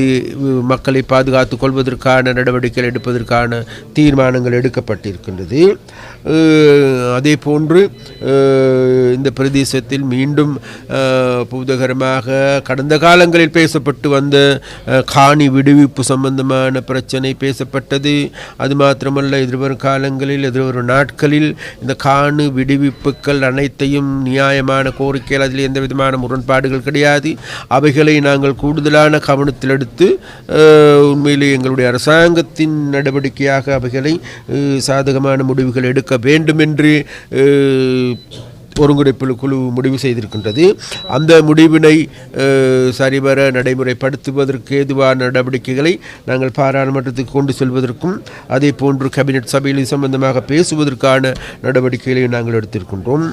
மக்களை பாதுகாத்துக் கொள்வதற்கான நடவடிக்கைகள் எடுப்பதற்கான தீர்மானங்கள் எடுக்கப்பட்டிருக்கின்றது. அதே போன்று இந்த பிரதேசத்தில் மீண்டும் பூதகரமாக கடந்த காலங்களில் பேசப்பட்டு வந்த காணி விடுவிப்பு சம்பந்தமான பிரச்சனை பேசப்பட்டது. அது மாத்திரமல்ல, எதிர்வரும் காலங்களில் எதிர்வரும் நாட்களில் இந்த காணி விடுவிப்புகள் அனைத்தையும் நியாயமான கோரிக்கைகள், அதில் எந்த விதமான முரண்பாடுகள் கிடையாது. அவைகளை நாங்கள் கூடுதலான கவனத்தில் எடுத்து உண்மையிலே எங்களுடைய அரசாங்கத்தின் நடவடிக்கையாக அவைகளை சாதகமான முடிவுகள் எடுக்க வேண்டும் என்று ஒருங்கிணைப்பு குழு முடிவு செய்திருக்கின்றது. அந்த முடிவினை சரிவர நடைமுறைப்படுத்துவதற்கு ஏதுவான நடவடிக்கைகளை நாங்கள் பாராளுமன்றத்துக்கு கொண்டு செல்வதற்கும், அதே போன்று கேபினட் சபையில் சம்பந்தமாக பேசுவதற்கான நடவடிக்கைகளை நாங்கள் எடுத்திருக்கின்றோம்.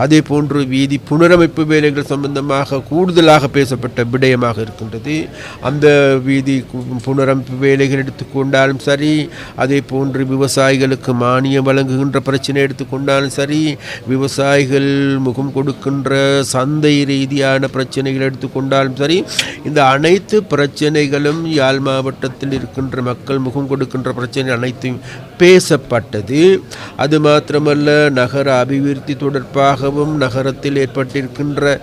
அதே போன்று வீதி புனரமைப்பு வேலைகள் சம்பந்தமாக கூடுதலாக பேசப்பட்ட விடயமாக இருக்கின்றது. அந்த வீதி புனரமைப்பு வேலைகள் எடுத்துக்கொண்டாலும் சரி, அதே போன்று விவசாயிகளுக்கு மானியம் வழங்குகின்ற பிரச்சனை எடுத்துக்கொண்டாலும் சரி, விவசாயிகள் முகம் கொடுக்கின்ற சந்தை ரீதியான பிரச்சனைகள் எடுத்துக்கொண்டாலும் சரி, இந்த அனைத்து பிரச்சனைகளும் யாழ் மாவட்டத்தில் இருக்கின்ற மக்கள் முகம் கொடுக்கின்ற பிரச்சனை அனைத்தும் பேசப்பட்டது. அது மாத்திரமல்ல, நகர அபிவிருத்தி தொடர்பாகவும் நகரத்தில் ஏற்பட்டிருக்கின்ற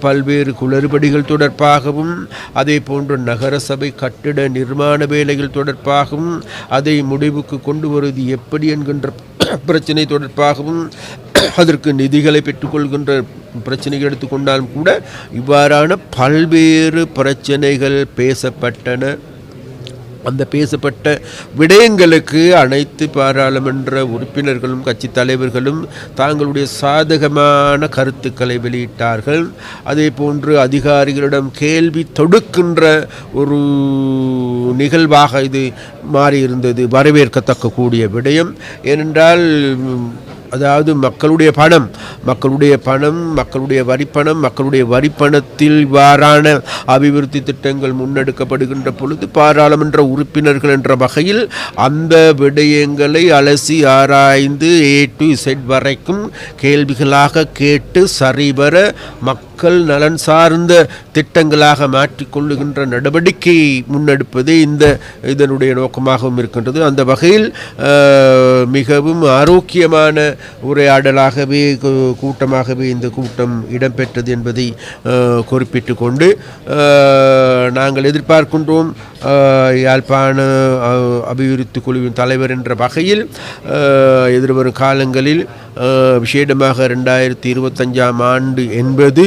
பல்வேறு குளறுபடிகள் தொடர்பாகவும், அதே போன்று நகர சபை கட்டிட நிர்மாண வேலைகள் தொடர்பாகவும், அதை முடிவுக்கு கொண்டு வருவது எப்படி என்கின்ற பிரச்சனை தொடர்பாகவும், அதற்கு நிதிகளை பெற்றுக்கொள்கின்ற பிரச்சனைகள் எடுத்துக்கொண்டாலும் கூட இவ்வாறான பல்வேறு பிரச்சனைகள் பேசப்பட்டன. அந்த பேசப்பட்ட விடயங்களுக்கு அனைத்து பாராளுமன்ற உறுப்பினர்களும் கட்சி தலைவர்களும் தாங்களுடைய சாதகமான கருத்துக்களை வெளியிட்டார்கள். அதே போன்று அதிகாரிகளிடம் கேள்வி தொடுக்கின்ற ஒரு நிகழ்வாக இது மாறியிருந்தது. வரவேற்கத்தக்க கூடிய விடயம். ஏனென்றால் அதாவது மக்களுடைய பணம், மக்களுடைய வரிப்பணம், மக்களுடைய வரிப்பணத்தில் இவ்வாறான அபிவிருத்தி திட்டங்கள் முன்னெடுக்கப்படுகின்ற பொழுது பாராளுமன்ற உறுப்பினர்கள் என்ற வகையில் அந்த விடயங்களை அலசி ஆராய்ந்து A to Z வரைக்கும் கேள்விகளாக கேட்டு சரிவர மக்கள் நலன் சார்ந்த திட்டங்களாக மாற்றிக்கொள்ளுகின்ற நடவடிக்கையை முன்னெடுப்பதே இதனுடைய நோக்கமாகவும் இருக்கின்றது. அந்த வகையில் மிகவும் ஆரோக்கியமான உரையாடலாகவே கூட்டமாகவே இந்த கூட்டம் இடம்பெற்றது என்பதை குறிப்பிட்டு கொண்டு நாங்கள் எதிர்பார்க்கின்றோம் யாழ்ப்பாண அபிவிருத்தி குழுவின் தலைவர் என்ற வகையில் எதிர்வரும் காலங்களில் விசேடமாக 2025ஆம் ஆண்டு என்பது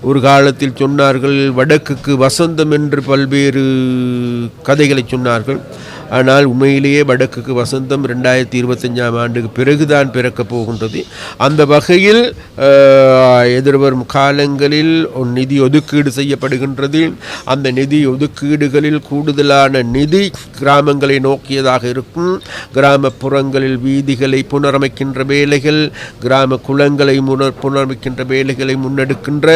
ஒரு காலத்தில் சொன்னார்கள் வடக்குக்கு வசந்தம் என்று பல்வேறு கதைகளை சொன்னார்கள். ஆனால் உண்மையிலேயே வடக்குக்கு வசந்தம் 2025ஆம் ஆண்டுக்கு பிறகுதான் பிறக்கப் போகின்றது. அந்த வகையில் எதிர்வரும் காலங்களில் நிதி ஒதுக்கீடு செய்யப்படுகின்றது. அந்த நிதி ஒதுக்கீடுகளில் கூடுதலான நிதி கிராமங்களை நோக்கியதாக இருக்கும். கிராமப்புறங்களில் வீதிகளை புனரமைக்கின்ற வேலைகள், கிராம குளங்களை புனரமைக்கின்ற வேலைகளை முன்னெடுக்கின்ற,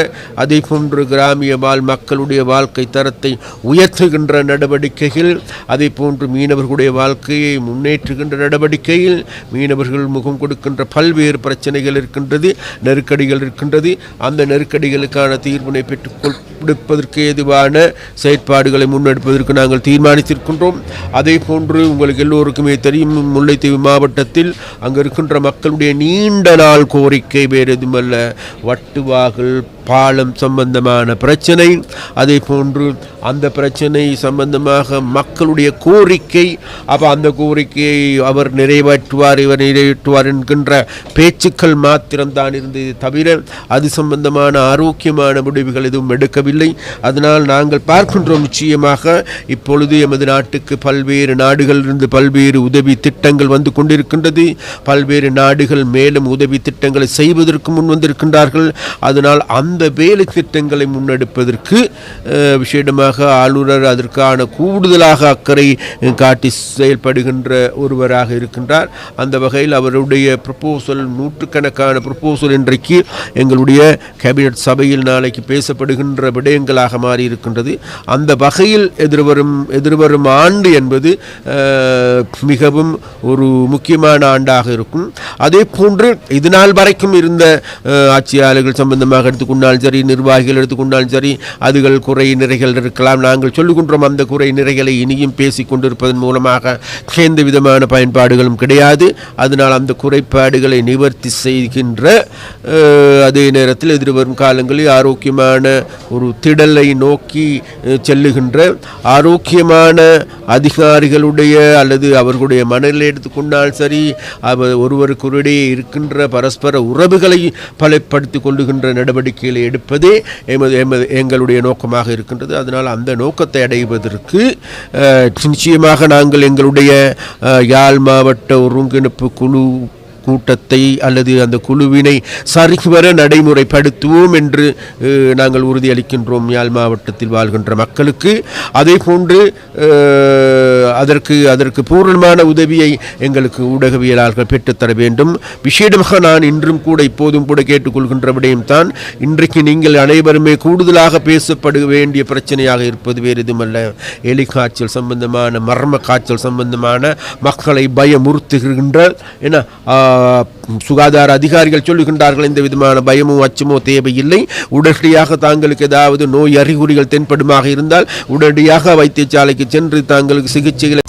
அதே போன்று கிராமிய மக்களுடைய வாழ்க்கை தரத்தை உயர்த்துகின்ற நடவடிக்கைகள், அதே போன்று மீனவர்களுடைய வாழ்க்கையை முன்னேற்றுகின்ற நடவடிக்கையில் மீனவர்கள் முகம் கொடுக்கின்ற பல்வேறு பிரச்சனைகள் இருக்கின்றது, நெருக்கடிகள் இருக்கின்றது. அந்த நெருக்கடிகளுக்கான தீர்வினை பெற்றுக்கொடுப்பதற்கு ஏதுவான செயற்பாடுகளை முன்னெடுப்பதற்கு நாங்கள் தீர்மானித்திருக்கின்றோம். அதே போன்று உங்களுக்கு எல்லோருக்குமே தெரியும், முல்லைத்தீவு மாவட்டத்தில் அங்கு இருக்கின்ற மக்களுடைய நீண்ட நாள் கோரிக்கை வேறு எதுவுமல்ல, வட்டுவாகல் பாலம் சம்பந்தமான பிரச்சனை. அதே போன்று அந்த பிரச்சனை சம்பந்தமாக மக்களுடைய கோரிக்கை, அப்போ அந்த கோரிக்கையை அவர் நிறைவேற்றுவார் என்கின்ற பேச்சுக்கள் மாத்திரம்தான் இருந்தது தவிர அது சம்பந்தமான ஆரோக்கியமான முடிவுகள் எதுவும் எடுக்கவில்லை. அதனால் நாங்கள் பார்க்கின்றோம், நிச்சயமாக இப்பொழுது எமது நாட்டுக்கு பல்வேறு நாடுகளிலிருந்து பல்வேறு உதவி திட்டங்கள் வந்து கொண்டிருக்கின்றது. பல்வேறு நாடுகள் மேலும் உதவி திட்டங்களை செய்வதற்கு முன் வந்திருக்கின்றார்கள். அதனால் அந்த வேலை திட்டங்களை முன்னெடுப்பதற்கு விசேடமாக ஆளுநர் அதற்கான கூடுதலாக அக்கறை காட்டி செயல்படுகின்ற ஒருவராக இருக்கின்றார். அந்த வகையில் அவருடைய ப்ரொபோசல், நூற்றுக்கணக்கான ப்ரொபோசல் இன்றைக்கு எங்களுடைய கேபினட் சபையில் நாளைக்கு பேசப்படுகின்ற விடயங்களாக மாறி இருக்கின்றது. அந்த வகையில் எதிர்வரும் ஆண்டு என்பது மிகவும் ஒரு முக்கியமான ஆண்டாக இருக்கும். அதே போன்று இது நாள் வரைக்கும் இருந்த ஆட்சியாளர்கள் சம்பந்தமாக எடுத்துக்கொண்டாலும் சரி, நிர்வாகிகள் எடுத்துக்கொண்டாலும் சரி, அதுகள் குறை நிறைகள் இருக்கலாம். நாங்கள் சொல்லுகின்றோம், அந்த குறை நிறைகளை இனியும் பேசிக் கொண்டிருப்பதன் மூலமாக எந்த விதமான பயன்பாடுகளும் கிடையாது. அதனால் அந்த குறைபாடுகளை நிவர்த்தி செய்கின்ற அதே நேரத்தில் எதிர்வரும் காலங்களில் ஆரோக்கியமான ஒரு திடலை நோக்கி செல்லுகின்ற ஆரோக்கியமான அதிகாரிகளுடைய அல்லது அவர்களுடைய மனநிலை எடுத்துக்கொண்டால் சரி, ஒருவருக்குரிடையே இருக்கின்ற பரஸ்பர உறவுகளை பலப்படுத்திக் கொள்ளுகின்ற நடவடிக்கைகளை எடுப்பதே எங்களுடைய நோக்கமாக இருக்கின்றது. அதனால் அந்த நோக்கத்தை அடைவதற்கு நிச்சயமாக நாங்கள் எங்களுடைய யாழ் மாவட்ட ஒருங்கிணைப்பு குழு கூட்டத்தை அல்லது அந்த குழுவினை சரிவர நடைமுறைப்படுத்துவோம் என்று நாங்கள் உறுதியளிக்கின்றோம் யாழ் மாவட்டத்தில் வாழ்கின்ற மக்களுக்கு. அதே போன்று அதற்கு பூர்ணமான உதவியை எங்களுக்கு ஊடகவியலாளர்கள் பெற்றுத்தர வேண்டும். விசேடமாக நான் இன்றும் கூட இப்போதும் கூட கேட்டுக்கொள்கின்ற விடயம்தான், இன்றைக்கு நீங்கள் அனைவருமே கூடுதலாக பேசப்பட வேண்டிய பிரச்சனையாக இருப்பது வேறு எதுவுமல்ல, எலி காய்ச்சல் சம்பந்தமான, மர்ம காய்ச்சல் சம்பந்தமான மக்களை பயமுறுத்துகின்ற சுகாதார அதிகாரிகள் சொல்லுகின்றார்கள், எந்த விதமான பயமோ அச்சமோ தேவையில்லை. உடனடியாக தாங்களுக்கு ஏதாவது நோய் அறிகுறிகள் தென்படுமாக இருந்தால் உடனடியாக வைத்தியசாலைக்கு சென்று தாங்களுக்கு சிகிச்சைகளை